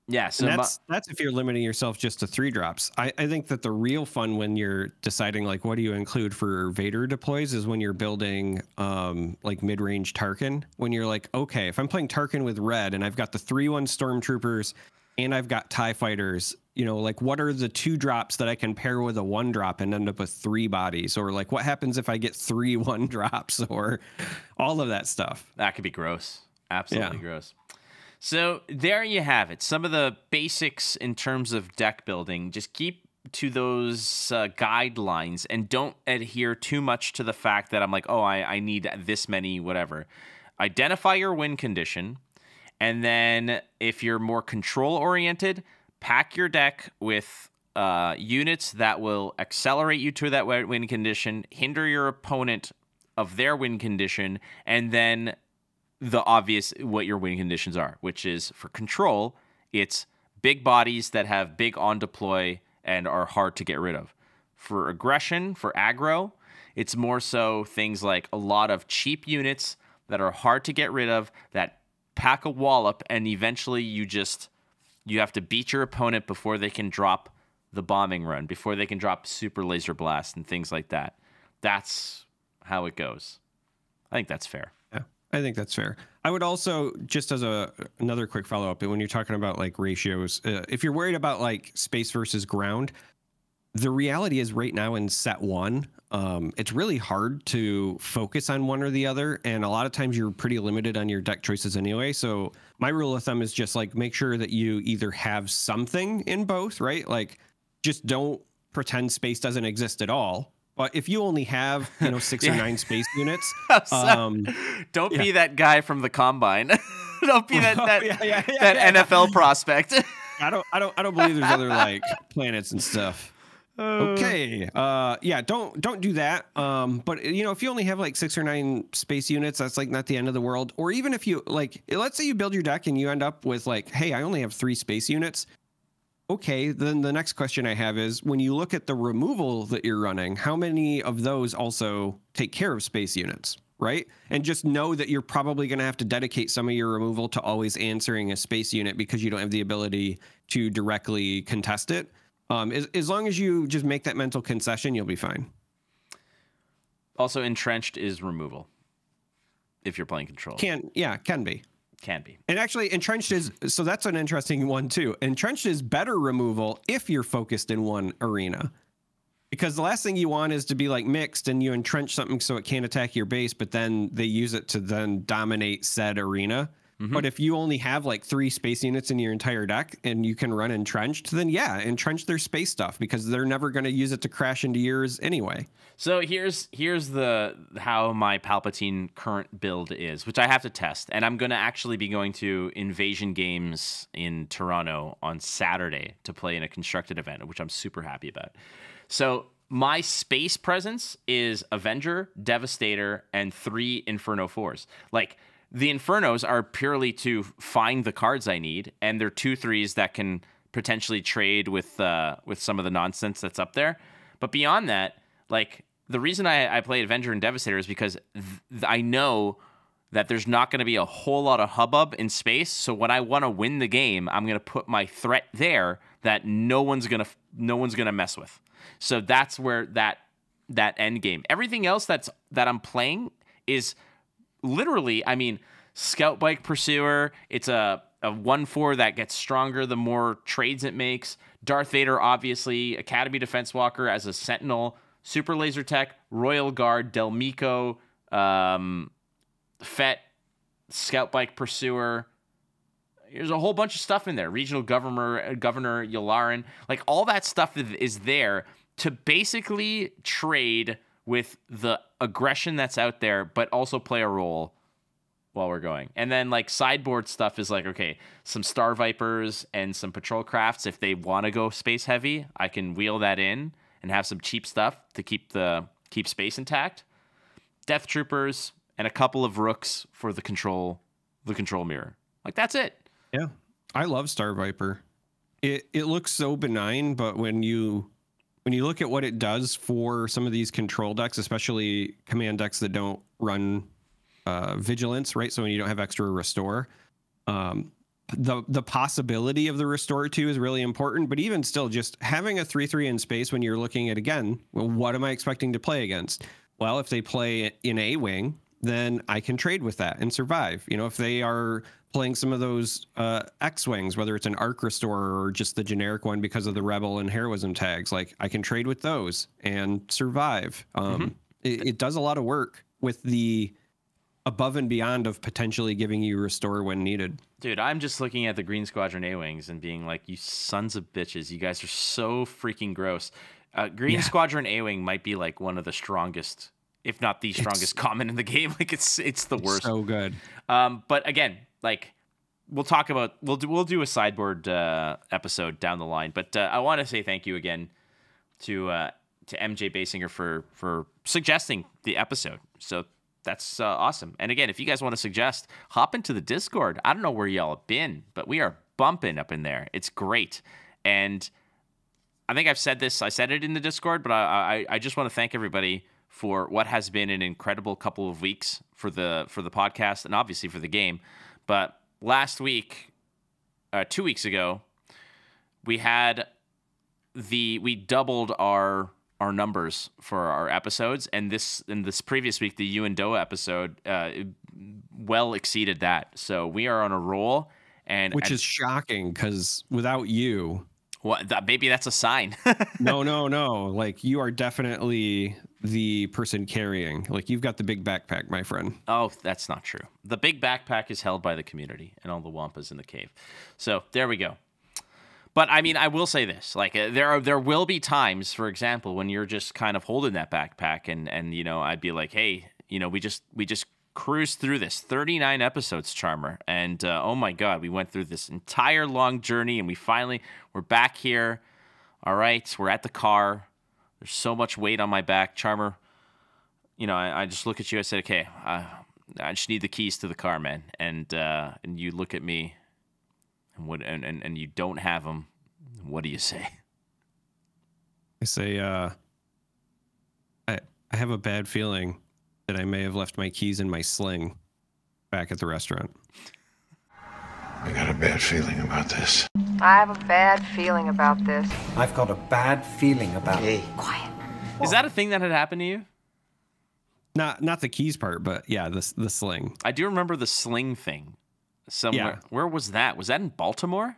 yeah, so that's if you're limiting yourself just to 3-drops. I think that the real fun when you're deciding like what do you include for Vader deploys is when you're building like mid-range Tarkin. When you're like, okay, if I'm playing Tarkin with red and I've got the 3/1 Stormtroopers and I've got TIE fighters, like what are the 2-drops that I can pair with a 1-drop and end up with 3 bodies? Or like what happens if I get 3 1-drops or all of that stuff? That could be gross. Absolutely gross. So there you have it. Some of the basics in terms of deck building. Just keep to those guidelines and don't adhere too much to the fact that I'm like, oh, I need this many, whatever. Identify your win condition And then if you're more control-oriented, pack your deck with units that will accelerate you to that win condition, hinder your opponent of their win condition, and then the obvious what your win conditions are, which is for control, it's big bodies that have big on deploy and are hard to get rid of. For aggression, for aggro, it's more so things like a lot of cheap units that are hard to get rid of, that pack a wallop, and eventually you have to beat your opponent before they can drop the bombing run, before they can drop super laser blast and things like that. That's how it goes. I think that's fair. Yeah, I think that's fair. I would also, just as another quick follow-up, when you're talking about like ratios, if you're worried about like space versus ground, the reality is right now in set 1, it's really hard to focus on one or the other, and a lot of times you're pretty limited on your deck choices anyway. So my rule of thumb is just like make sure that you either have something in both, right? Like just don't pretend space doesn't exist at all. But if you only have 6 or 9 space units, don't be that guy from the combine. Don't be that NFL prospect. I don't believe there's other like planets and stuff. Okay. Don't do that. But if you only have like 6 or 9 space units, that's like not the end of the world. Or even if you like, let's say you build your deck and you end up with like, hey, I only have 3 space units. Okay, then the next question I have is, when you look at the removal that you're running, how many of those also take care of space units, right? And just know that you're probably going to have to dedicate some of your removal to always answering a space unit because you don't have the ability to directly contest it. As long as you just make that mental concession, you'll be fine. Also, entrenched is removal if you're playing control. Can be. Can be. And actually, entrenched is, so that's an interesting one too. Entrenched is better removal if you're focused in one arena. Because the last thing you want is to be like mixed and you entrench something so it can't attack your base, but then they use it to then dominate said arena. Mm-hmm. But if you only have like 3 space units in your entire deck and you can run entrenched, then entrench their space stuff because they're never going to use it to crash into yours anyway. So here's how my Palpatine current build is, which I have to test, and I'm going to actually be going to Invasion Games in Toronto on Saturday to play in a constructed event, which I'm super happy about. So my space presence is Avenger, Devastator, and 3 Inferno 4s. Like, the Infernos are purely to find the cards I need, and they're 2/3s that can potentially trade with some of the nonsense that's up there. But beyond that, like, the reason I play Avenger and Devastator is because I know that there's not going to be a whole lot of hubbub in space. So when I want to win the game, I'm going to put my threat there that no one's gonna mess with. So that's where that end game. Everything else that I'm playing is literally, I mean, Scout Bike Pursuer, it's a 1/4 that gets stronger the more trades it makes. Darth Vader, obviously, Academy Defense Walker as a Sentinel, Super Laser Tech, Royal Guard, Del Mico, Fett, Scout Bike Pursuer. There's a whole bunch of stuff in there. Regional Governor Yularen. Like, all that stuff is there to basically trade with the aggression that's out there, but also play a role while we're going. And then, like, sideboard stuff is like, okay, some Star Vipers and some Patrol Crafts. If they want to go space heavy, I can wheel that in and have some cheap stuff to keep space intact. Death Troopers and a couple of Rooks for the control mirror. Like, that's it. Yeah, I love Star Viper. It looks so benign, but when you look at what it does for some of these control decks, especially command decks that don't run vigilance, right? So when you don't have extra restore, the possibility of the restore 2 is really important. But even still, just having a 3/3 in space when you're looking at, again, well, what am I expecting to play against? Well, if they play in A wing, then I can trade with that and survive. If they are playing some of those X-Wings, whether it's an Arc Restorer or just the generic one because of the Rebel and Heroism tags, like, I can trade with those and survive. It does a lot of work with the above and beyond of potentially giving you restore when needed. Dude, I'm just looking at the Green Squadron A-Wings and being like, you sons of bitches, you guys are so freaking gross. Green Squadron A-Wing might be like one of the strongest, if not the strongest common in the game. Like, it's the worst. So good. But again, like, we'll talk about we'll do a sideboard episode down the line. But I want to say thank you again to MJ Basinger for suggesting the episode. So that's awesome. And again, if you guys want to suggest, hop into the Discord. I don't know where y'all have been, but we are bumping up in there. It's great. And I think I've said this. I said it in the Discord, but I just want to thank everybody for what has been an incredible couple of weeks for the podcast and obviously for the game. But last week, 2 weeks ago, we doubled our numbers for our episodes, and this previous week, the You and Doa episode well exceeded that. So we are on a roll, which is shocking because without you, maybe that's a sign. No. Like, you are definitely the person carrying. Like, you've got the big backpack, my friend. Oh, that's not true. The big backpack is held by the community and all the Wampas in the cave. So there we go. But I mean, I will say this: like, there will be times, for example, when you're just kind of holding that backpack, and I'd be like, hey, we just cruised through this 39 episodes, Charmer, and oh my God, we went through this entire long journey, and we're back here. All right, we're at the car. There's so much weight on my back, Charmer. I just look at you. I said, okay, I just need the keys to the car, man. And you look at me. And you don't have them. What do you say? I say, I have a bad feeling that I may have left my keys in my sling back at the restaurant. I got a bad feeling about this. I have a bad feeling about this. I've got a bad feeling about it. Quiet. Is that a thing that had happened to you? Not the keys part, but yeah, the sling. I do remember the sling thing. Somewhere. Yeah. Where was that? Was that in Baltimore?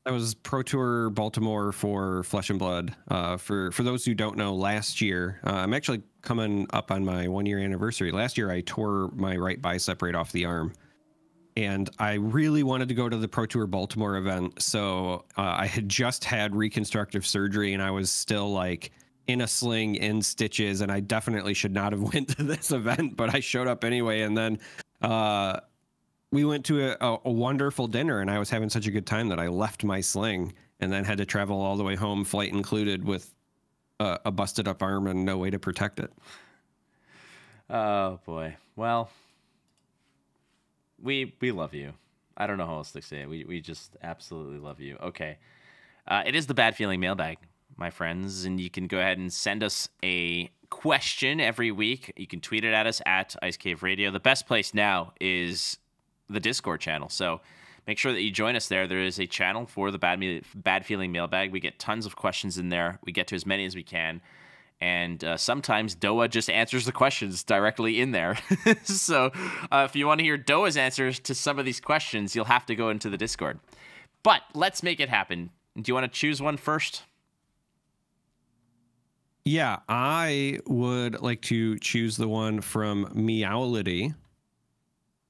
That was Pro Tour Baltimore for Flesh and Blood. For those who don't know, last year, I'm actually coming up on my 1-year anniversary. Last year, I tore my right bicep right off the arm. And I really wanted to go to the Pro Tour Baltimore event. So I had just had reconstructive surgery, and I was still like in a sling, in stitches, and I definitely should not have went to this event, but I showed up anyway. And then we went to a wonderful dinner, and I was having such a good time that I left my sling and then had to travel all the way home, flight included, with a busted up arm and no way to protect it. Oh boy. Well, we love you. I don't know how else to say it. We just absolutely love you. Okay. It is the Bad Feeling Mailbag, my friends, and you can go ahead and send us a question every week. You can tweet it at us at Ice Cave Radio. The best place now is the Discord channel. So make sure that you join us there. There is a channel for the Bad Feeling Mailbag. We get tons of questions in there. We get to as many as we can. And sometimes Doa just answers the questions directly in there. So if you want to hear Doa's answers to some of these questions, you'll have to go into the Discord. But let's make it happen. Do you want to choose one first? Yeah, I would like to choose the one from Meowlity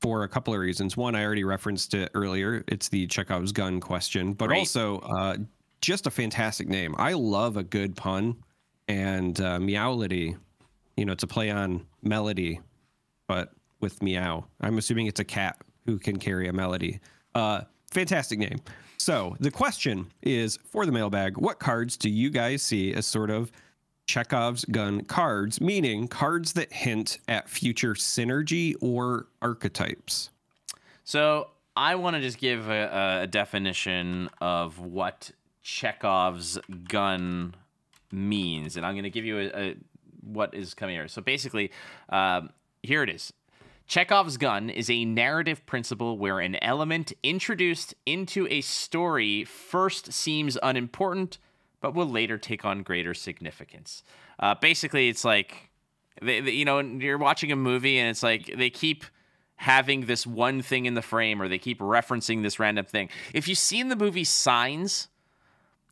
for a couple of reasons. One, I already referenced it earlier. It's the Chekhov's gun question, but Great. Also just a fantastic name. I love a good pun, and Meowlity, it's a play on melody, but with meow. I'm assuming it's a cat who can carry a melody. Fantastic name. So the question is, for the mailbag, what cards do you guys see as sort of Chekhov's gun cards, meaning cards that hint at future synergy or archetypes? So I want to just give a definition of what Chekhov's gun means, and I'm going to give you what is coming here. So basically, here it is. Chekhov's gun is a narrative principle where an element introduced into a story first seems unimportant, but will later take on greater significance. Basically, it's like, you're watching a movie and it's like they keep having this one thing in the frame, or they keep referencing this random thing. If you've seen the movie Signs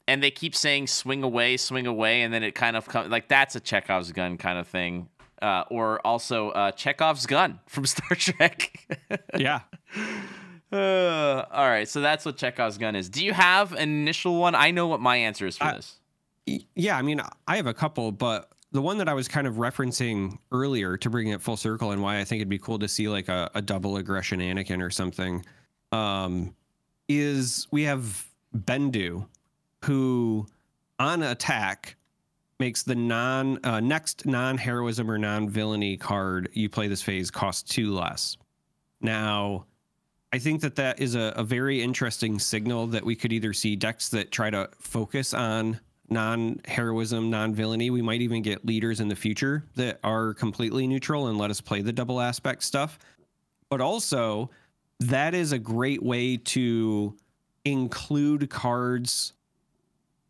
and they keep saying swing away, and then it kind of comes, like, that's a Chekhov's gun kind of thing. Or also Chekhov's gun from Star Trek. Yeah. All right, so that's what Chekhov's gun is. Do you have an initial one? I know what my answer is for this. Yeah, I mean, I have a couple, but the one that I was kind of referencing earlier to bring it full circle and why I think it'd be cool to see like a double aggression Anakin or something is we have Bendu, who on attack makes the next non-heroism or non-villainy card you play this phase cost 2 less. Now, I think that is a very interesting signal that we could either see decks that try to focus on non-heroism, non-villainy. We might even get leaders in the future that are completely neutral and let us play the double aspect stuff. But also, that is a great way to include cards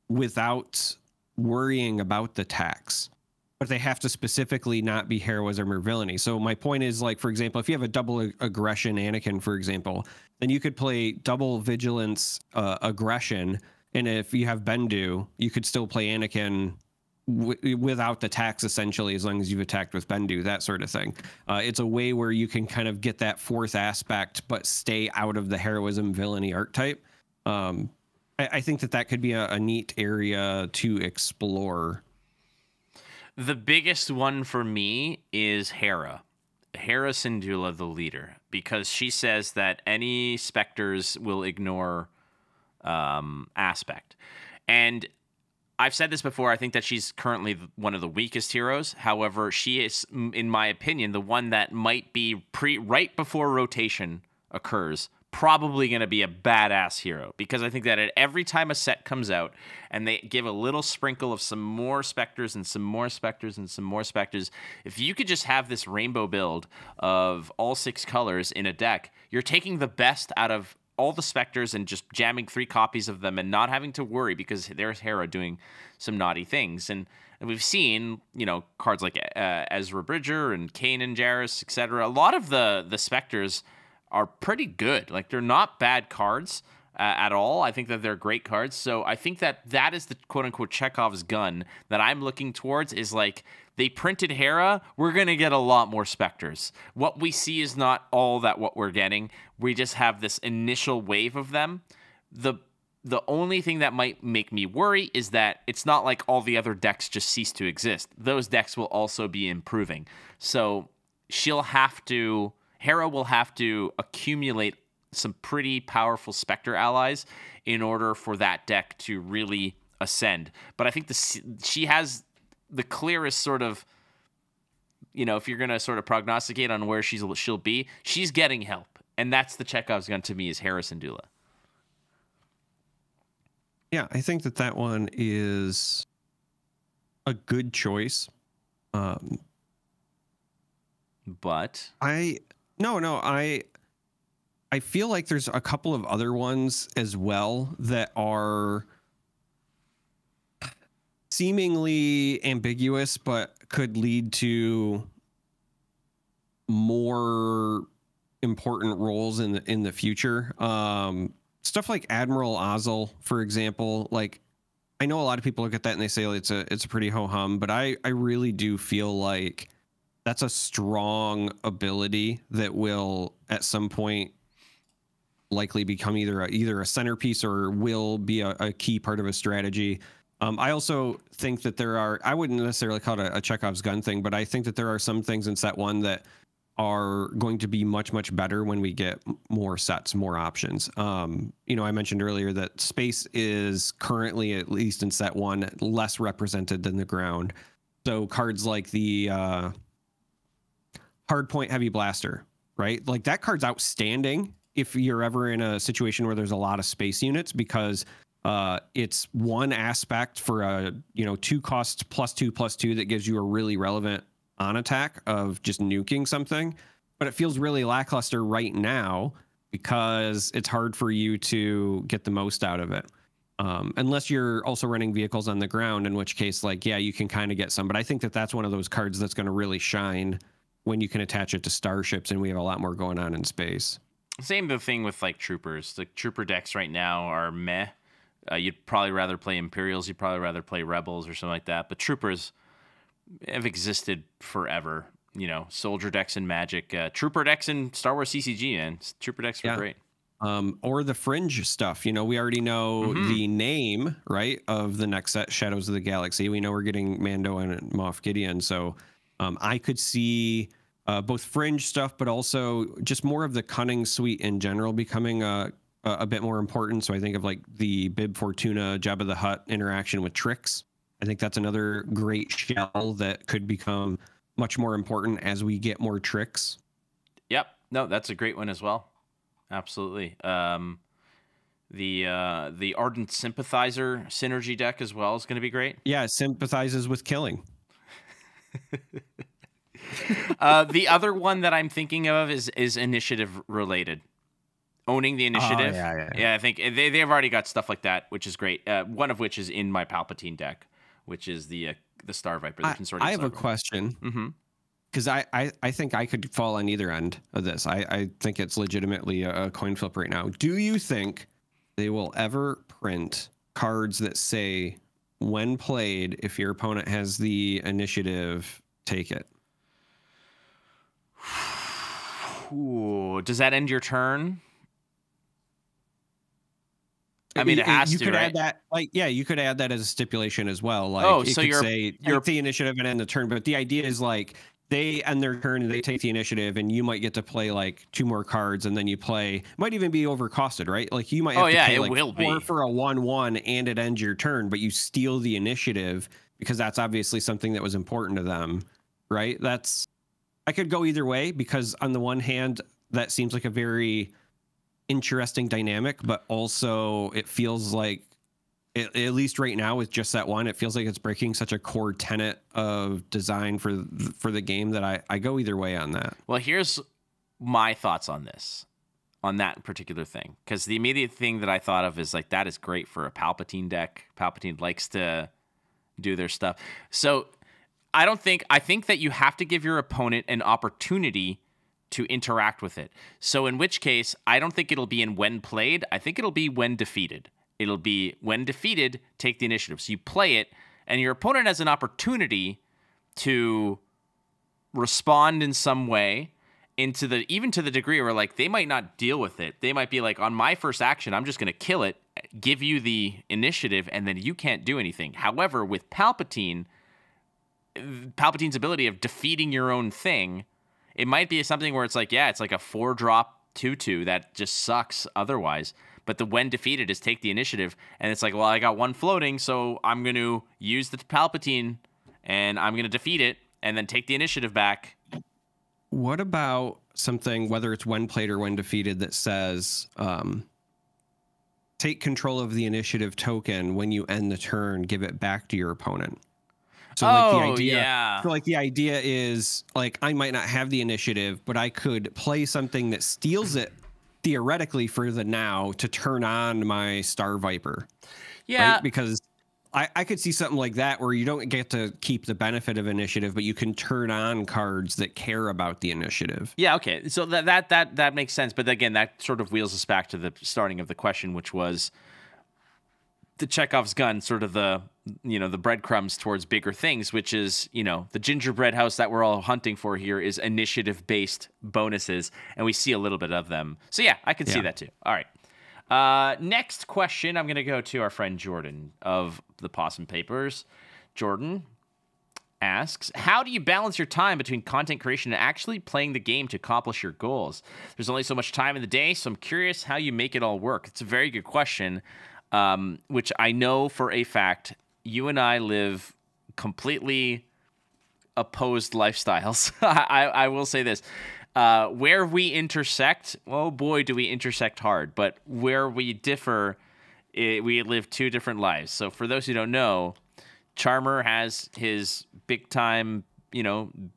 without worrying about the tax, but they have to specifically not be heroism or villainy. So my point is, like, for example, if you have a double aggression Anakin, for example, then you could play double vigilance aggression. And if you have Bendu, you could still play Anakin without the tax, essentially, as long as you've attacked with Bendu, that sort of thing. It's a way where you can kind of get that fourth aspect, but stay out of the heroism villainy archetype. I think that could be a neat area to explore. The biggest one for me is Hera Syndulla, the leader, because she says that any specters will ignore aspect. And I've said this before, I think that she's currently one of the weakest heroes. However, she is, in my opinion, the one that might be right before rotation occurs, probably going to be a badass hero, because I think that at every time a set comes out and they give a little sprinkle of some more specters and some more specters and some more specters, if you could just have this rainbow build of all 6 colors in a deck, you're taking the best out of all the specters and just jamming 3 copies of them and not having to worry because there's Hera doing some naughty things. And we've seen, cards like Ezra Bridger and Kanan Jarrus, etc. A lot of the specters are pretty good. Like, they're not bad cards at all. I think that they're great cards. So I think that is the quote-unquote Chekhov's gun that I'm looking towards, is like, they printed Hera, we're going to get a lot more specters. What we see is not all that what we're getting. We just have this initial wave of them. The only thing that might make me worry is that it's not like all the other decks just cease to exist. Those decks will also be improving. So Hera will have to accumulate some pretty powerful Spectre allies in order for that deck to really ascend. But I think she has the clearest sort of, if you're going to sort of prognosticate on where she'll be, she's getting help. And that's the Chekhov's gun to me, is Hera Syndulla. Yeah, I think that one is a good choice. But I feel like there's a couple of other ones as well that are seemingly ambiguous, but could lead to more important roles in the future. Stuff like Admiral Ozzel, for example. Like, I know a lot of people look at that and they say it's a pretty ho-hum, but I really do feel like that's a strong ability that will at some point likely become either a centerpiece or will be a key part of a strategy. I also think that I wouldn't necessarily call it a Chekhov's gun thing, but I think that there are some things in set 1 that are going to be much, much better when we get more sets, more options. I mentioned earlier that space is currently, at least in set 1, less represented than the ground. So cards like the Hardpoint Heavy Blaster, right? Like, that card's outstanding if you're ever in a situation where there's a lot of space units, because it's one aspect for a 2 cost +2/+2 that gives you a really relevant on attack of just nuking something. But it feels really lackluster right now because it's hard for you to get the most out of it, unless you're also running vehicles on the ground, in which case, you can kind of get some. But I think that's one of those cards that's going to really shine when you can attach it to starships, and we have a lot more going on in space. Same thing with troopers. The trooper decks right now are meh. You'd probably rather play Imperials. You'd probably rather play Rebels or something like that. But troopers have existed forever. Soldier decks in Magic, trooper decks in Star Wars CCG, man. Trooper decks were great. Or the fringe stuff. We already know the name, right, of the next set, Shadows of the Galaxy. We know we're getting Mando and Moff Gideon. So I could see both fringe stuff, but also just more of the cunning suite in general becoming a a bit more important. So I think of like the Bib Fortuna, Jabba the Hutt interaction with tricks. I think that's another great shell that could become much more important as we get more tricks. Yep. No, that's a great one as well. Absolutely. The Ardent Sympathizer synergy deck as well is going to be great. Yeah, it sympathizes with killing. The other one that I'm thinking of is initiative related. Owning the initiative. Yeah, I think they've already got stuff like that, which is great. One of which is in my Palpatine deck, which is the Star Viper. The Consortium I have Star a Viper. question. Because I think I could fall on either end of this. I think it's legitimately a coin flip right now. Do you think they will ever print cards that say, when played, if your opponent has the initiative, take it? Ooh, does that end your turn? I mean, it has you to, could right? add that, like, yeah, you could add that as a stipulation as well. Like, Oh, it so could you're take the initiative and end the turn, but the idea is like they end their turn and they take the initiative, and you might get to play like 2 more cards, and then you play. Might even be overcosted, right? Like you might have to pay like 4 for a 1/1, and it ends your turn, but you steal the initiative because that's obviously something that was important to them, right? I could go either way, because on the one hand, that seems like a very interesting dynamic, but also it feels like, at least right now with just that one, it feels like it's breaking such a core tenet of design for the game that I go either way on that. Well, here's my thoughts on this, on that particular thing, because the immediate thing that I thought of is like, that is great for a Palpatine deck. Palpatine likes to do their stuff. So I think that you have to give your opponent an opportunity to interact with it. So in which case, I don't think it'll be in when played. I think it'll be when defeated. It'll be when defeated, take the initiative. So you play it, and your opponent has an opportunity to respond in some way, even to the degree where like they might not deal with it. They might be like, on my first action, I'm just going to kill it, give you the initiative, and then you can't do anything. However, with Palpatine's ability of defeating your own thing, it might be something where it's like, yeah, it's like a 4-drop 2/2 that just sucks otherwise. But the when defeated is take the initiative, and it's like, well, I got 1 floating, so I'm going to use the Palpatine, and I'm going to defeat it, and then take the initiative back. What about something, whether it's when played or when defeated, that says, take control of the initiative token when you end the turn, give it back to your opponent? So the idea is like, I might not have the initiative, but I could play something that steals it theoretically for the now to turn on my Star Viper. Yeah. Right? Because I could see something like that where you don't get to keep the benefit of initiative, but you can turn on cards that care about the initiative. Yeah, okay. So that makes sense. But again, that sort of wheels us back to the starting of the question, which was the Chekhov's gun, sort of the breadcrumbs towards bigger things, which is, the gingerbread house that we're all hunting for here is initiative-based bonuses, and we see a little bit of them. So yeah, I could see that too. All right. Next question, I'm going to go to our friend Jordan of the Possum Papers. Jordan asks, how do you balance your time between content creation and actually playing the game to accomplish your goals? There's only so much time in the day, so I'm curious how you make it all work. It's a very good question. Which I know for a fact, you and I live completely opposed lifestyles. I will say this. Where we intersect, oh boy, do we intersect hard. But where we differ, we live 2 different lives. So for those who don't know, Charmer has his big-time,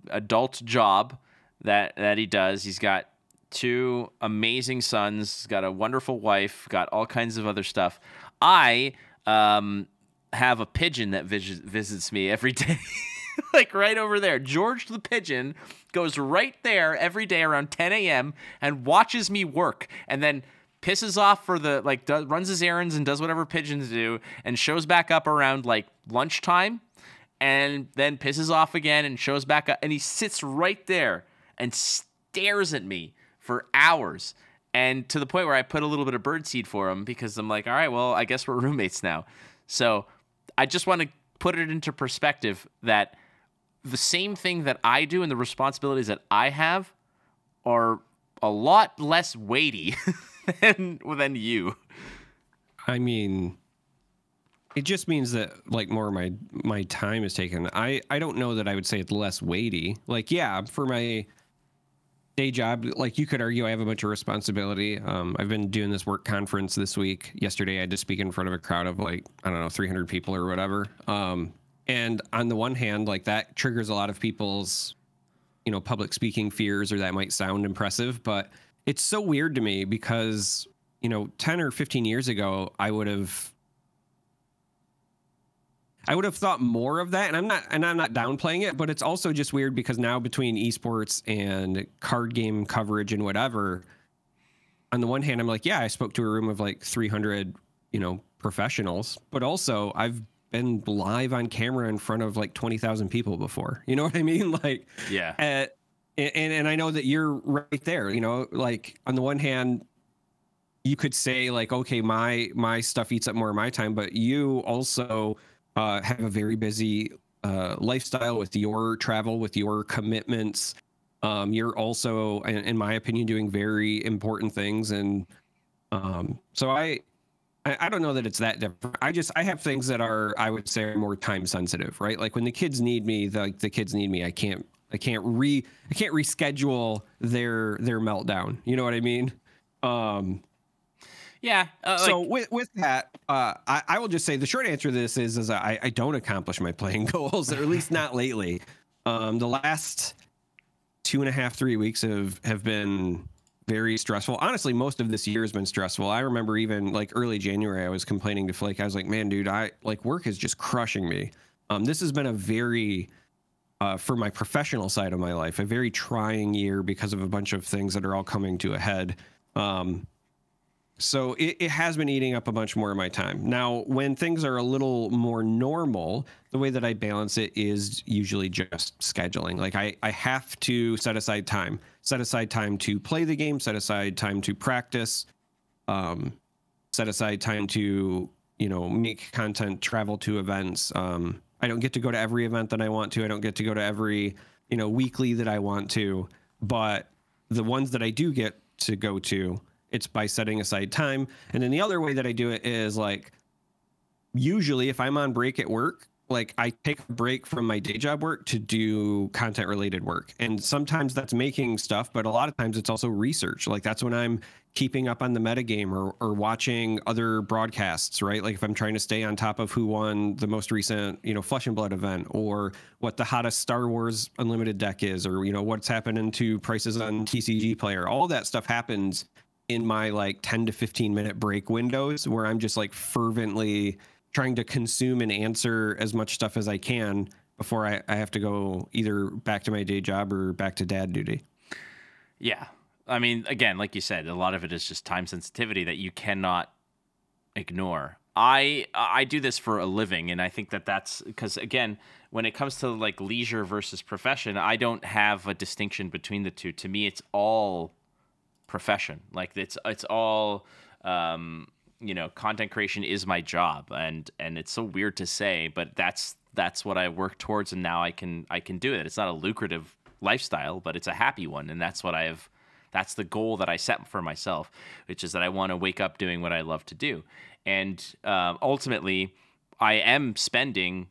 adult job that he does. He's got 2 amazing sons, got a wonderful wife, got all kinds of other stuff. I have a pigeon that visits me every day, like right over there. George the pigeon goes right there every day around 10 a.m. and watches me work, and then pisses off for runs his errands and does whatever pigeons do, and shows back up around like lunchtime, and then pisses off again and shows back up, and he sits right there and stares at me for hours, and to the point where I put a little bit of birdseed for him, because I'm like, all right, well, I guess we're roommates now. So I just want to put it into perspective that the same thing that I do and the responsibilities that I have are a lot less weighty than you. I mean, it just means that like more of my time is taken. I don't know that I would say it's less weighty. Like, yeah, for my day job, like you could argue I have a bunch of responsibility. I've been doing this work conference this week. Yesterday I had to speak in front of a crowd of like, I don't know, 300 people or whatever. And on the one hand, like that triggers a lot of people's, you know, public speaking fears, or that might sound impressive, but it's so weird to me because, you know, 10 or 15 years ago, I would have thought more of that, and I'm not downplaying it, but it's also just weird because now between esports and card game coverage and whatever, on the one hand, I'm like, yeah, I spoke to a room of like 300, you know, professionals, but also I've been live on camera in front of like 20,000 people before. You know what I mean? Like, yeah. And I know that you're right there. You know, like on the one hand, you could say like, okay, my stuff eats up more of my time, but you also have a very busy lifestyle with your travel, with your commitments. You're also, in my opinion, doing very important things. And so I don't know that it's that different. I have things that are, I would say, are more time sensitive, right? Like when the kids need me, the kids need me. I can't reschedule their meltdown. You know what I mean? Yeah. So with that, I will just say the short answer to this is I don't accomplish my playing goals, or at least not lately. The last 2.5, 3 weeks have been very stressful. Honestly, most of this year has been stressful. I remember even like early January, I was complaining to Flake. I was like, man, dude, work is just crushing me. This has been a very, for my professional side of my life, a very trying year because of a bunch of things that are all coming to a head. So it has been eating up a bunch more of my time. Now, when things are a little more normal, the way that I balance it is usually just scheduling. Like I have to set aside time to play the game, set aside time to practice, set aside time to, you know, make content, travel to events. I don't get to go to every event that I want to. I don't get to go to every, you know, weekly that I want to, but the ones that I do get to go to, it's by setting aside time. And then the other way that I do it is like, usually if I'm on break at work, like I take a break from my day job work to do content related work. And sometimes that's making stuff, but a lot of times it's also research. Like that's when I'm keeping up on the metagame or watching other broadcasts, right? Like if I'm trying to stay on top of who won the most recent, you know, Flesh and Blood event, or what the hottest Star Wars Unlimited deck is, or, you know, what's happening to prices on TCG Player. All that stuff happens in my like 10 to 15 minute break windows where I'm just like fervently trying to consume and answer as much stuff as I can before I have to go either back to my day job or back to dad duty. Yeah. I mean, again, like you said, a lot of it is just time sensitivity that you cannot ignore. I do this for a living, and I think that's because, again, when it comes to like leisure versus profession, I don't have a distinction between the two. To me, it's all profession. Like it's all you know, content creation is my job, and it's so weird to say, but that's what I work towards, and now I can do it. It's not a lucrative lifestyle, but it's a happy one, and that's the goal that I set for myself, which is that I want to wake up doing what I love to do. And ultimately I am spending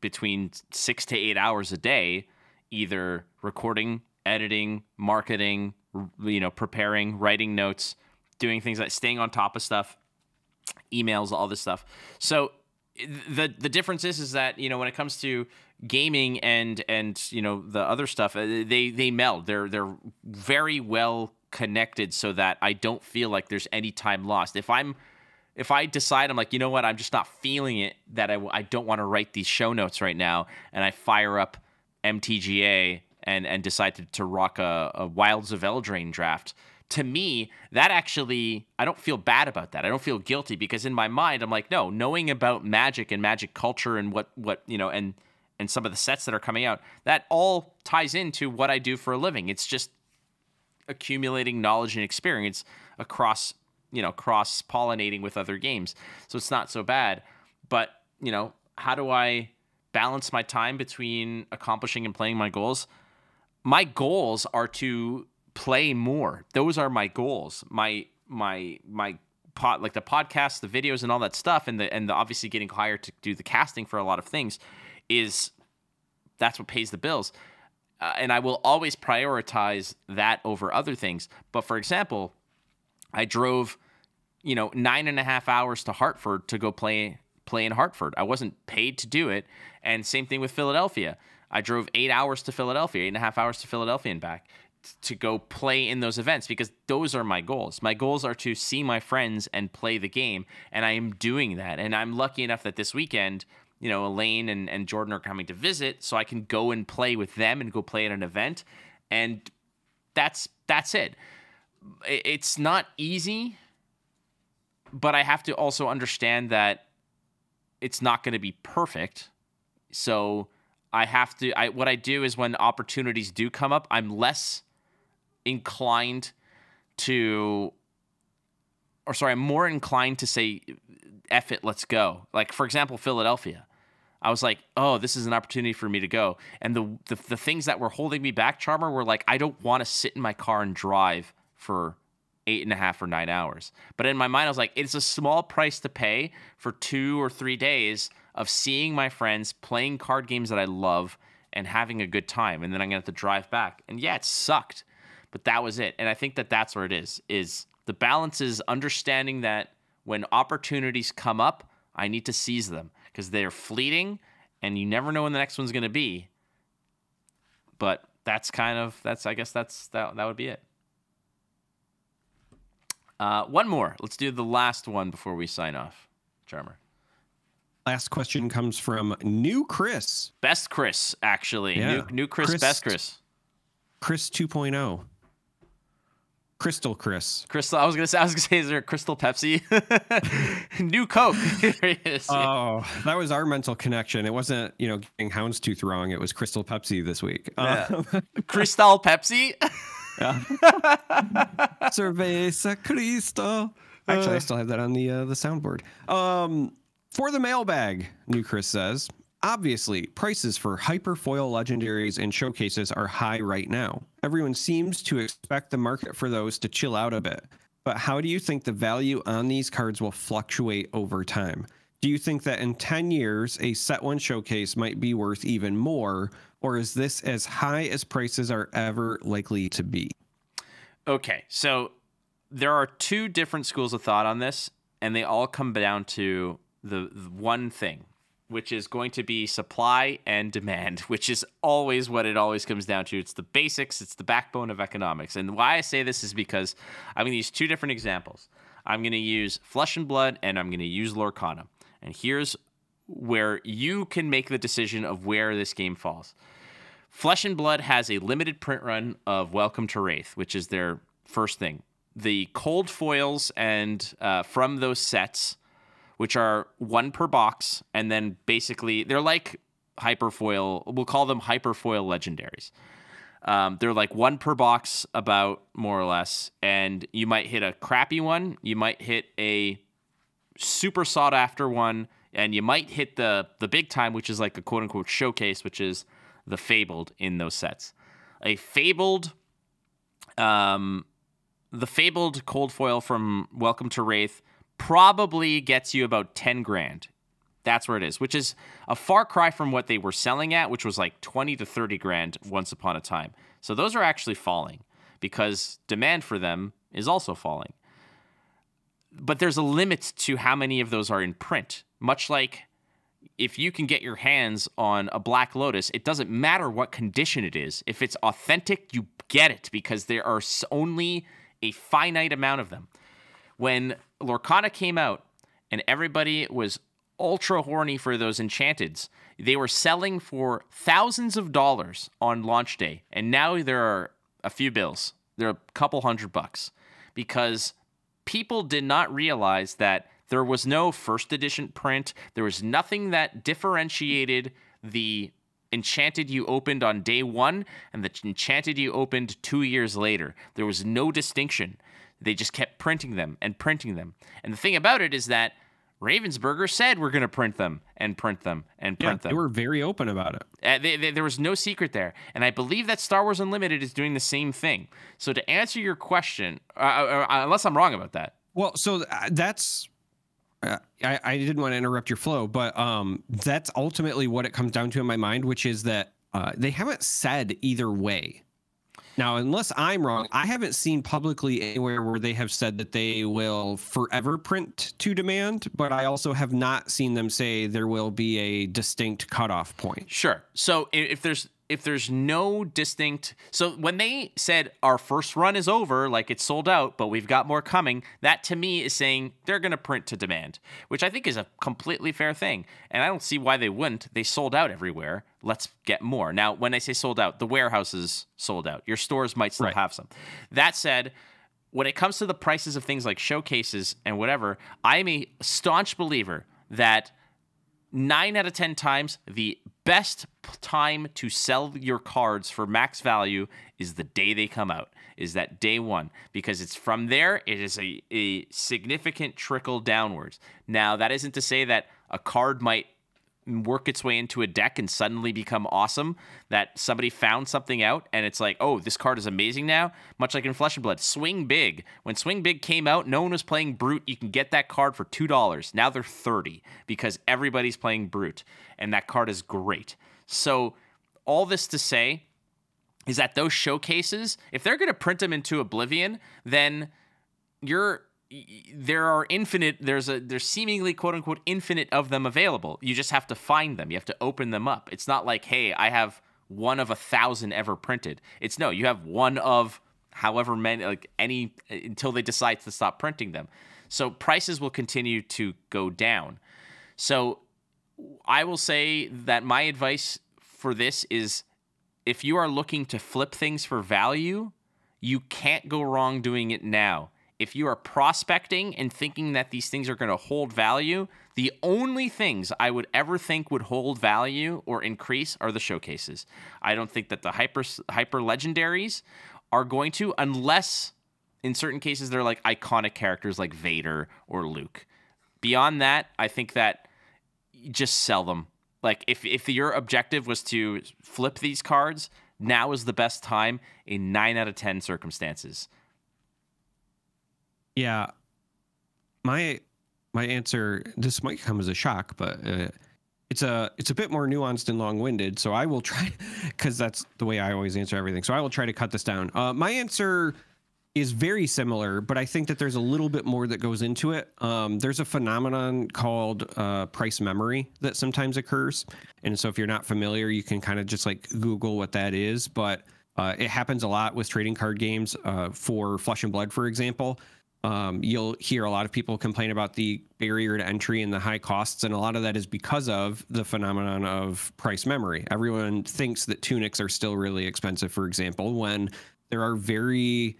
between 6 to 8 hours a day either recording, editing, marketing, you know, preparing, writing notes, doing things like staying on top of stuff, emails, all this stuff. So the difference is that, you know, when it comes to gaming and you know, the other stuff, they meld. They're very well connected so that I don't feel like there's any time lost. If I decide I'm like, you know what, I'm just not feeling it, that I don't want to write these show notes right now, and I fire up MTGA and decide to rock a Wilds of Eldraine draft, to me, that actually, I don't feel bad about that. I don't feel guilty, because in my mind, I'm like, no, knowing about Magic and Magic culture and what you know, and some of the sets that are coming out, that all ties into what I do for a living. It's just accumulating knowledge and experience across, you know, cross-pollinating with other games. So it's not so bad. But, you know, how do I balance my time between accomplishing and playing my goals? My goals are to play more. Those are my goals. My like the podcasts, the videos, and all that stuff, and the obviously getting hired to do the casting for a lot of things that's what pays the bills. And I will always prioritize that over other things. But for example, I drove, 9.5 hours to Hartford to go play in Hartford. I wasn't paid to do it. And same thing with Philadelphia. I drove 8 hours to Philadelphia, 8.5 hours to Philadelphia and back to go play in those events, because those are my goals. My goals are to see my friends and play the game, and I am doing that. And I'm lucky enough that this weekend, Elaine and Jordan are coming to visit, so I can go and play with them and go play at an event, and that's it. It's not easy, but I have to also understand that it's not going to be perfect. So what I do is when opportunities do come up, I'm less inclined to, I'm more inclined to say, F it, let's go. Like, for example, Philadelphia. I was like, oh, this is an opportunity for me to go. And the things that were holding me back, Charmer, were like, I don't want to sit in my car and drive for 8.5 or 9 hours. But in my mind, I was like, it's a small price to pay for 2 or 3 days of seeing my friends, playing card games that I love, and having a good time. And then I'm going to have to drive back. And yeah, it sucked, but that was it. And I think that that's where it is the balance is understanding that when opportunities come up, I need to seize them, because they're fleeting and you never know when the next one's going to be. But I guess that would be it. One more. Let's do the last one before we sign off, Charmer. Last question comes from New Chris. Best Chris, actually. Yeah. New Chris, best Chris. Chris 2.0. Crystal Chris. Crystal, I was gonna say, is there a Crystal Pepsi? New Coke. Here he is. Oh, that was our mental connection. It wasn't, getting Houndstooth wrong. It was Crystal Pepsi this week. Crystal Pepsi? Yeah. Cerveza Cristo. Actually, I still have that on the soundboard. For the mailbag, New Chris says, obviously, prices for hyperfoil legendaries and showcases are high right now. Everyone seems to expect the market for those to chill out a bit. But how do you think the value on these cards will fluctuate over time? Do you think that in 10 years, a set one showcase might be worth even more? Or is this as high as prices are ever likely to be? Okay, so there are two different schools of thought on this, and they all come down to the one thing, which is going to be supply and demand, which is always what it always comes down to. It's the basics. It's the backbone of economics. And why I say this is because I'm going to use two different examples. I'm going to use Flesh and Blood, and I'm going to use Lorcana. And here's where you can make the decision of where this game falls. Flesh and Blood has a limited print run of Welcome to Wraith, which is their first thing. The cold foils and from those sets, which are one per box, and then basically they're like hyperfoil. We'll call them hyperfoil legendaries. They're like one per box, about more or less, and you might hit a crappy one, you might hit a super sought after one, and you might hit the big time, which is like a quote unquote showcase, which is the Fabled in those sets. A Fabled, the Fabled cold foil from Welcome to Wraith probably gets you about 10 grand. That's where it is, which is a far cry from what they were selling at, which was like 20 to 30 grand once upon a time. So those are actually falling because demand for them is also falling. But there's a limit to how many of those are in print. Much like if you can get your hands on a Black Lotus, it doesn't matter what condition it is. If it's authentic, you get it because there are only a finite amount of them. When Lorcana came out and everybody was ultra horny for those enchanteds, they were selling for thousands of dollars on launch day, and now there are a few bills. They're a couple $100 because people did not realize that there was no first edition print. There was nothing that differentiated the enchanted you opened on day one and the enchanted you opened 2 years later. There was no distinction. They just kept printing them and printing them. And the thing about it is that Ravensburger said we're going to print them and print them and print them. They were very open about it. There was no secret there. And I believe that Star Wars Unlimited is doing the same thing. So to answer your question, unless I'm wrong about that. Well, so that's... I didn't want to interrupt your flow, but that's ultimately what it comes down to in my mind, which is that they haven't said either way. Now, unless I'm wrong, I haven't seen publicly anywhere where they have said that they will forever print to demand, but I also have not seen them say there will be a distinct cutoff point. Sure. So if there's no distinct, so when they said our first run is over, like it's sold out, but we've got more coming, that to me is saying they're going to print to demand, which I think is a completely fair thing. And I don't see why they wouldn't. They sold out everywhere. Let's get more. Now, when I say sold out, the warehouses sold out. Your stores might still have some. That said, when it comes to the prices of things like showcases and whatever, I'm a staunch believer that 9 out of 10 times, the best time to sell your cards for max value is the day they come out, is that day one, because it's from there, it is a significant trickle downwards. Now, that isn't to say that a card might work its way into a deck and suddenly become awesome, that somebody found something out and it's like, oh, this card is amazing now, much like in Flesh and Blood. Swing Big. When Swing Big came out, no one was playing Brute. You can get that card for $2. Now they're $30 because everybody's playing Brute, and that card is great. So all this to say is that those showcases, if they're going to print them into oblivion, then there are infinite, there's seemingly quote unquote infinite of them available. You just have to find them. You have to open them up. It's not like, hey, I have one of 1,000 ever printed. It's no, you have one of however many, like any, until they decide to stop printing them. So prices will continue to go down. So I will say that my advice for this is, if you are looking to flip things for value, you can't go wrong doing it now. If you are prospecting and thinking that these things are going to hold value, the only things I would ever think would hold value or increase are the showcases. I don't think that the hyper legendaries are going to, unless in certain cases they're like iconic characters like Vader or Luke. Beyond that, I think that you just sell them. Like if your objective was to flip these cards, now is the best time in 9 out of 10 circumstances. Yeah, my answer, this might come as a shock, but it's a bit more nuanced and long-winded. So I will try, because that's the way I always answer everything. So I will try to cut this down. My answer is very similar, but I think that there's a little bit more that goes into it. There's a phenomenon called price memory that sometimes occurs, and so if you're not familiar, you can kind of just like Google what that is. But it happens a lot with trading card games. For Flesh and Blood, for example. You'll hear a lot of people complain about the barrier to entry and the high costs, and a lot of that is because of the phenomenon of price memory. Everyone thinks that tunics are still really expensive, for example, when there are very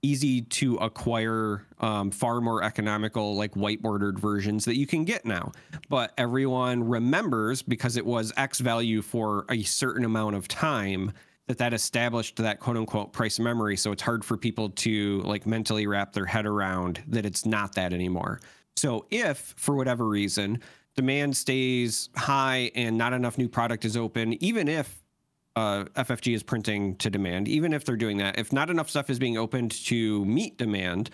easy to acquire, far more economical, like white bordered versions that you can get now. But everyone remembers, because it was X value for a certain amount of time, that established that quote unquote price memory. So it's hard for people to like mentally wrap their head around that it's not that anymore. So if for whatever reason demand stays high and not enough new product is open, even if FFG is printing to demand, even if they're doing that, if not enough stuff is being opened to meet demand,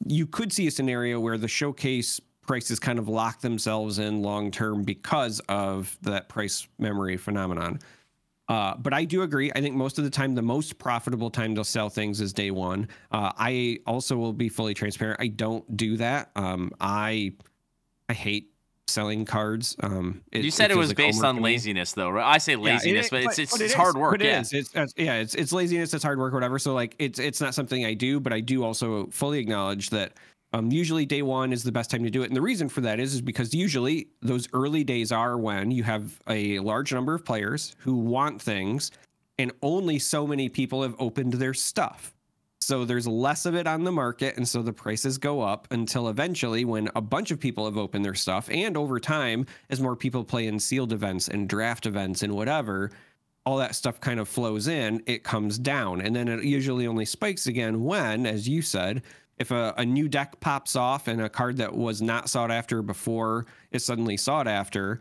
you could see a scenario where the showcase prices kind of lock themselves in long term because of that price memory phenomenon. But I do agree. I think most of the time, the most profitable time to sell things is day one. I also will be fully transparent. I don't do that. I hate selling cards. You said it was based on laziness, though, right? I say laziness, but it's hard work. But it's laziness. It's hard work, whatever. So like, it's not something I do, but I do also fully acknowledge that usually day one is the best time to do it. And the reason for that is because usually those early days are when you have a large number of players who want things and only so many people have opened their stuff. So there's less of it on the market. And so the prices go up until eventually when a bunch of people have opened their stuff, and over time, as more people play in sealed events and draft events and whatever, all that stuff kind of flows in, it comes down. And then it usually only spikes again when, as you said, if a new deck pops off and a card that was not sought after before is suddenly sought after,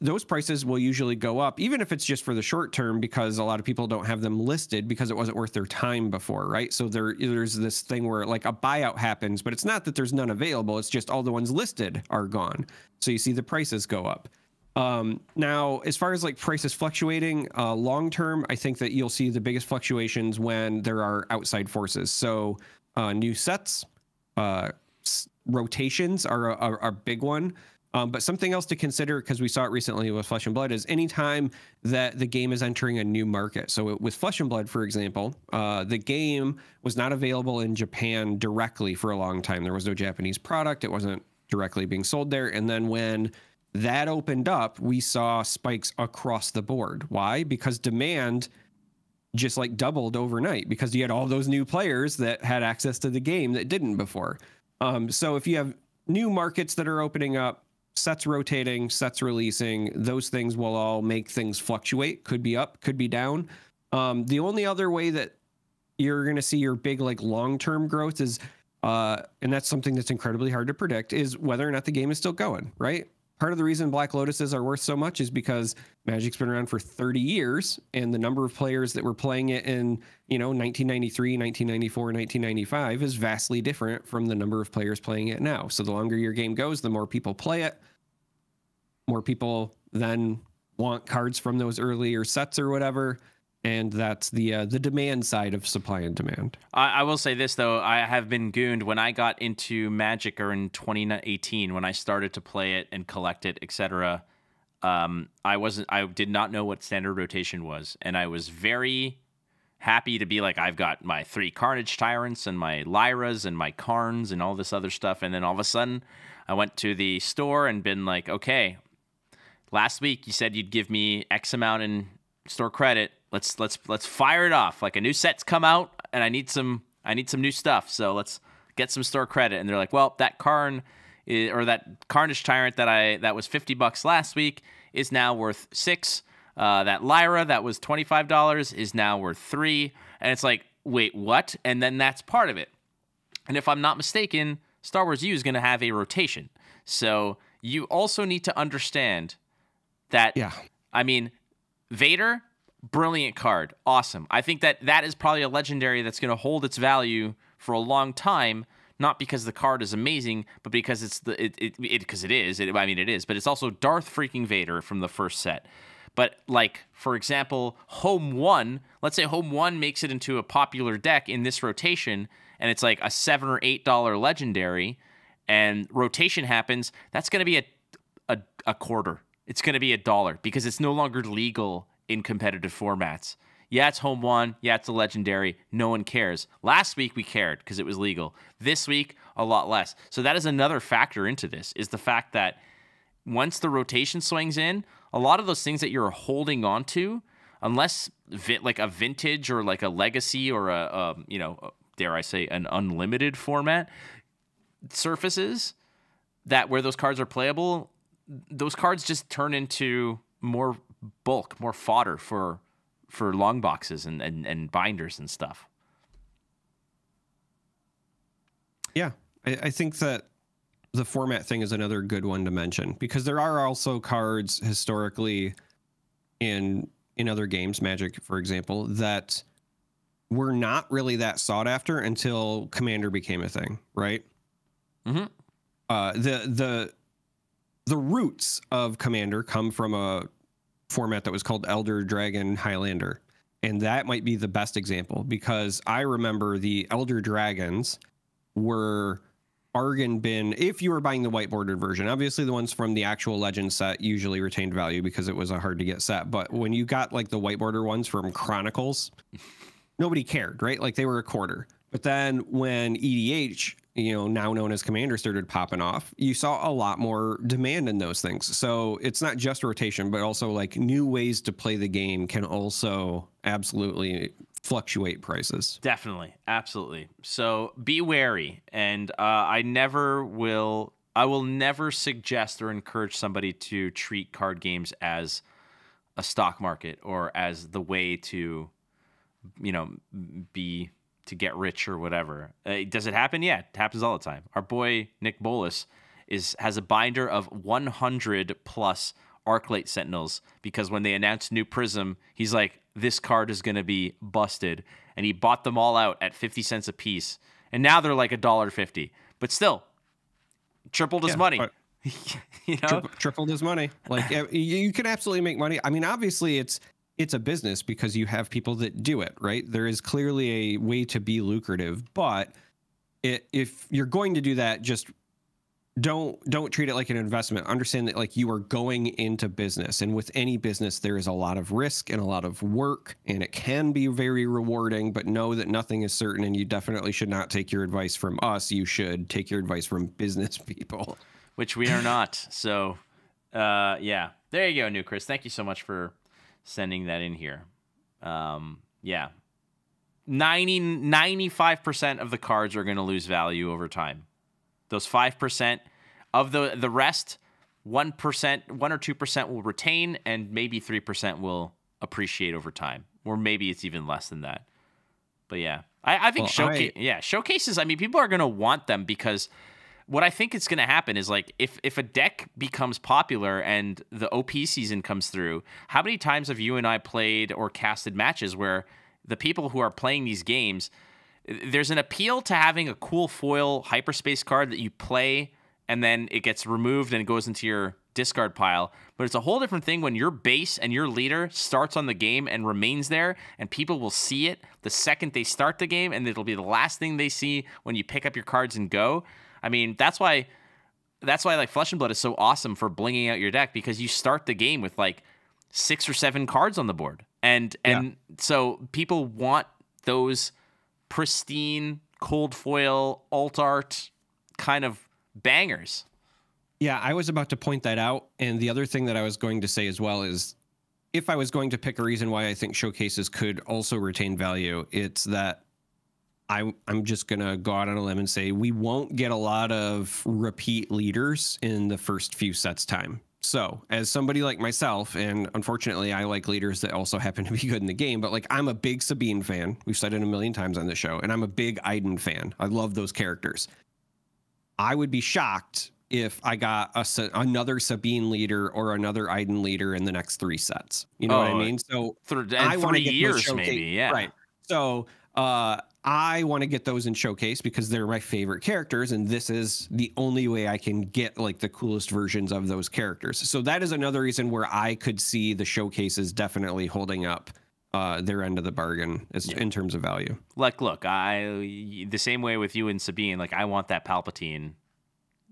those prices will usually go up, even if it's just for the short term, because a lot of people don't have them listed because it wasn't worth their time before, right? So there's this thing where like a buyout happens, but it's not that there's none available. It's just all the ones listed are gone. So you see the prices go up. Now, as far as like prices fluctuating long term, I think that you'll see the biggest fluctuations when there are outside forces. So new sets, rotations are a big one. But something else to consider, because we saw it recently with Flesh and Blood, is anytime that the game is entering a new market. So with Flesh and Blood, for example, the game was not available in Japan directly for a long time. There was no Japanese product. It wasn't directly being sold there. And then when that opened up, we saw spikes across the board. Why? Because demand just like doubled overnight, because you had all those new players that had access to the game that didn't before. So if you have new markets that are opening up, sets rotating, sets releasing, those things will all make things fluctuate. Could be up, could be down. The only other way that you're going to see your big like long-term growth is, and that's something that's incredibly hard to predict, is whether or not the game is still going, right? Part of the reason Black Lotuses are worth so much is because Magic's been around for 30 years, and the number of players that were playing it in, 1993, 1994, 1995 is vastly different from the number of players playing it now. So the longer your game goes, the more people play it. More people then want cards from those earlier sets or whatever. And that's the demand side of supply and demand. I will say this, though. I have been gooned when I got into Magic, or in 2018, when I started to play it and collect it, etc. I did not know what standard rotation was. And I was very happy to be like, I've got my 3 Carnage Tyrants and my Lyras and my Karns and all this other stuff. And then all of a sudden, I went to the store and been like, okay, last week you said you'd give me X amount in store credit. Let's fire it off. Like, a new set's come out and I need some new stuff. So let's get some store credit. And they're like, well, that Karn or that Carnage Tyrant that was $50 last week is now worth $6. That Lyra that was $25 is now worth $3. And it's like, wait, what? And then that's part of it. And if I'm not mistaken, Star Wars U is going to have a rotation. So you also need to understand that, I mean, Vader, brilliant card. Awesome. I think that is probably a legendary that's going to hold its value for a long time, not because the card is amazing, but because it is, but it's also Darth freaking Vader from the first set. But like, for example, Home 1, let's say Home 1 makes it into a popular deck in this rotation, and it's like a $7 or $8 legendary, and rotation happens, that's going to be a quarter. It's going to be $1 because it's no longer legal in competitive formats. Yeah, it's Home 1. Yeah, it's a legendary. No one cares. Last week we cared because it was legal. This week, a lot less. So that is another factor into this, is the fact that once the rotation swings in, a lot of those things that you're holding on to, unless like a vintage or like a legacy or dare I say, an unlimited format surfaces that where those cards are playable, those cards just turn into more bulk, more fodder for long boxes and binders and stuff. Yeah, I think that the format thing is another good one to mention, because there are also cards historically in other games, Magic, for example, that were not really that sought after until Commander became a thing, right? Mm-hmm. The roots of Commander come from a format that was called Elder Dragon Highlander. And that might be the best example, because I remember the Elder Dragons were bargain bin if you were buying the white-bordered version. Obviously, the ones from the actual Legend set usually retained value because it was a hard-to-get set. But when you got like the white-border ones from Chronicles, nobody cared, right? Like, they were a quarter. But then when EDH, now known as Commander, started popping off, you saw a lot more demand in those things. So it's not just rotation, but also like new ways to play the game can also absolutely fluctuate prices. Definitely. Absolutely. So be wary. And I will never suggest or encourage somebody to treat card games as a stock market or as the way to, be to get rich or whatever. Does it happen? Yeah, it happens all the time. Our boy Nick Bolas has a binder of 100 plus Arclight Sentinels because when they announced new Prism, he's like, this card is going to be busted. And he bought them all out at 50 cents a piece. And now they're like $1.50. But still, tripled his money. You know? Tripled his money. Like, you can absolutely make money. I mean, obviously, it's a business because you have people that do it, right? There is clearly a way to be lucrative. But if you're going to do that, just don't treat it like an investment. Understand that like you are going into business, and with any business there is a lot of risk and a lot of work, and it can be very rewarding, but know that nothing is certain, and you definitely should not take your advice from us. You should take your advice from business people, which we are not. So yeah, there you go, New Chris. Thank you so much for sending that in here. Yeah, 95% of the cards are going to lose value over time. Those 5% of the rest, 1% or 2% will retain, and maybe 3% will appreciate over time, or maybe it's even less than that. But yeah, I think showcases. I mean, people are going to want them because what I think is going to happen is like if a deck becomes popular and the OP season comes through, how many times have you and I played or casted matches where the people who are playing these games, there's an appeal to having a cool foil hyperspace card that you play and then it gets removed and it goes into your discard pile. But it's a whole different thing when your base and your leader starts on the game and remains there, and people will see it the second they start the game, and it'll be the last thing they see when you pick up your cards and go. I mean, that's why like Flesh and Blood is so awesome for blinging out your deck, because you start the game with like 6 or 7 cards on the board. And so people want those pristine cold foil alt art kind of bangers. Yeah, I was about to point that out. And the other thing that I was going to say as well is, if I was going to pick a reason why I think showcases could also retain value, it's that I'm just going to go out on a limb and say we won't get a lot of repeat leaders in the first few sets time. So as somebody like myself, and unfortunately I like leaders that also happen to be good in the game, but like I'm a big Sabine fan. We've said it a million times on the show, and I'm a big Iden fan. I love those characters. I would be shocked if I got another Sabine leader or another Iden leader in the next 3 sets. You know what I mean? So I 3 years maybe, yeah. Right. So I want to get those in showcase because they're my favorite characters, and this is the only way I can get like the coolest versions of those characters. So that is another reason where I could see the showcases definitely holding up their end of the bargain in terms of value. Like, look, the same way with you and Sabine, like I want that Palpatine.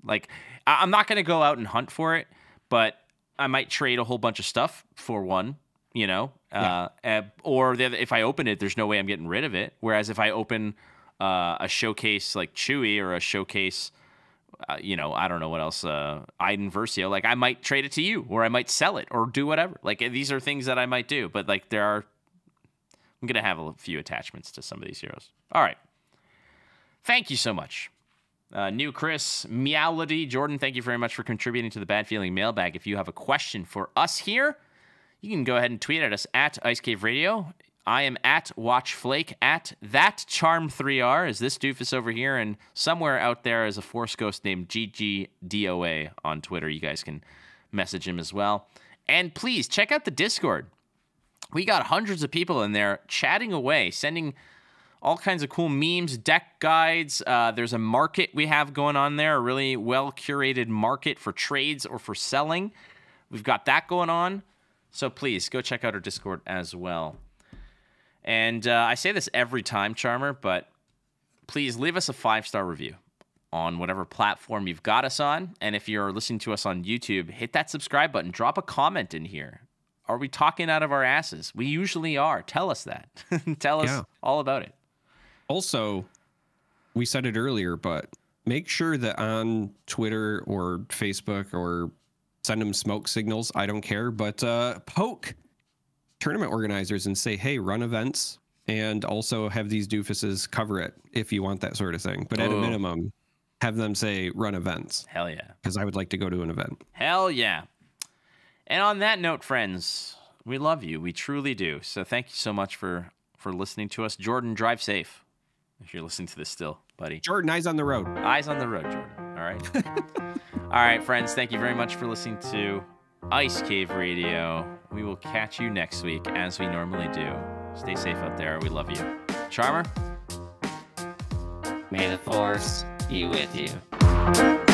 Like, I'm not going to go out and hunt for it, but I might trade a whole bunch of stuff for one, you know? Or if I open it, there's no way I'm getting rid of it. Whereas if I open a showcase like Chewie or a showcase, you know, I don't know what else, Iden Versio, like I might trade it to you, or I might sell it or do whatever. Like these are things that I might do, but like I'm going to have a few attachments to some of these heroes. All right. Thank you so much. New Chris, Meowlity, Jordan, thank you very much for contributing to the Bad Feeling Mailbag. If you have a question for us here, you can go ahead and tweet at us at Ice Cave Radio. I am at WatchFlake, at ThatCharm3R is this doofus over here, and somewhere out there is a Force Ghost named GGDOA on Twitter. You guys can message him as well. And please check out the Discord. We got hundreds of people in there chatting away, sending all kinds of cool memes, deck guides. There's a market we have going on there, a really well-curated market for trades or for selling. We've got that going on. So please, go check out our Discord as well. And I say this every time, Charmer, but please leave us a 5-star review on whatever platform you've got us on. And if you're listening to us on YouTube, hit that subscribe button. Drop a comment in here. Are we talking out of our asses? We usually are. Tell us that. Tell us all about it. Also, we said it earlier, but make sure that on Twitter or Facebook, or send them smoke signals, I don't care, but poke tournament organizers and say, hey, run events, and also have these doofuses cover it if you want that sort of thing. But at a minimum, have them say run events. Hell yeah. Because I would like to go to an event. Hell yeah. And on that note, friends, we love you. We truly do. So thank you so much for listening to us. Jordan, drive safe. if you're listening to this still, buddy. Jordan, eyes on the road. Eyes on the road, Jordan. All right. All right, friends. Thank you very much for listening to Ice Cave Radio. We will catch you next week, as we normally do. Stay safe out there. We love you. Charmer? May the Force be with you.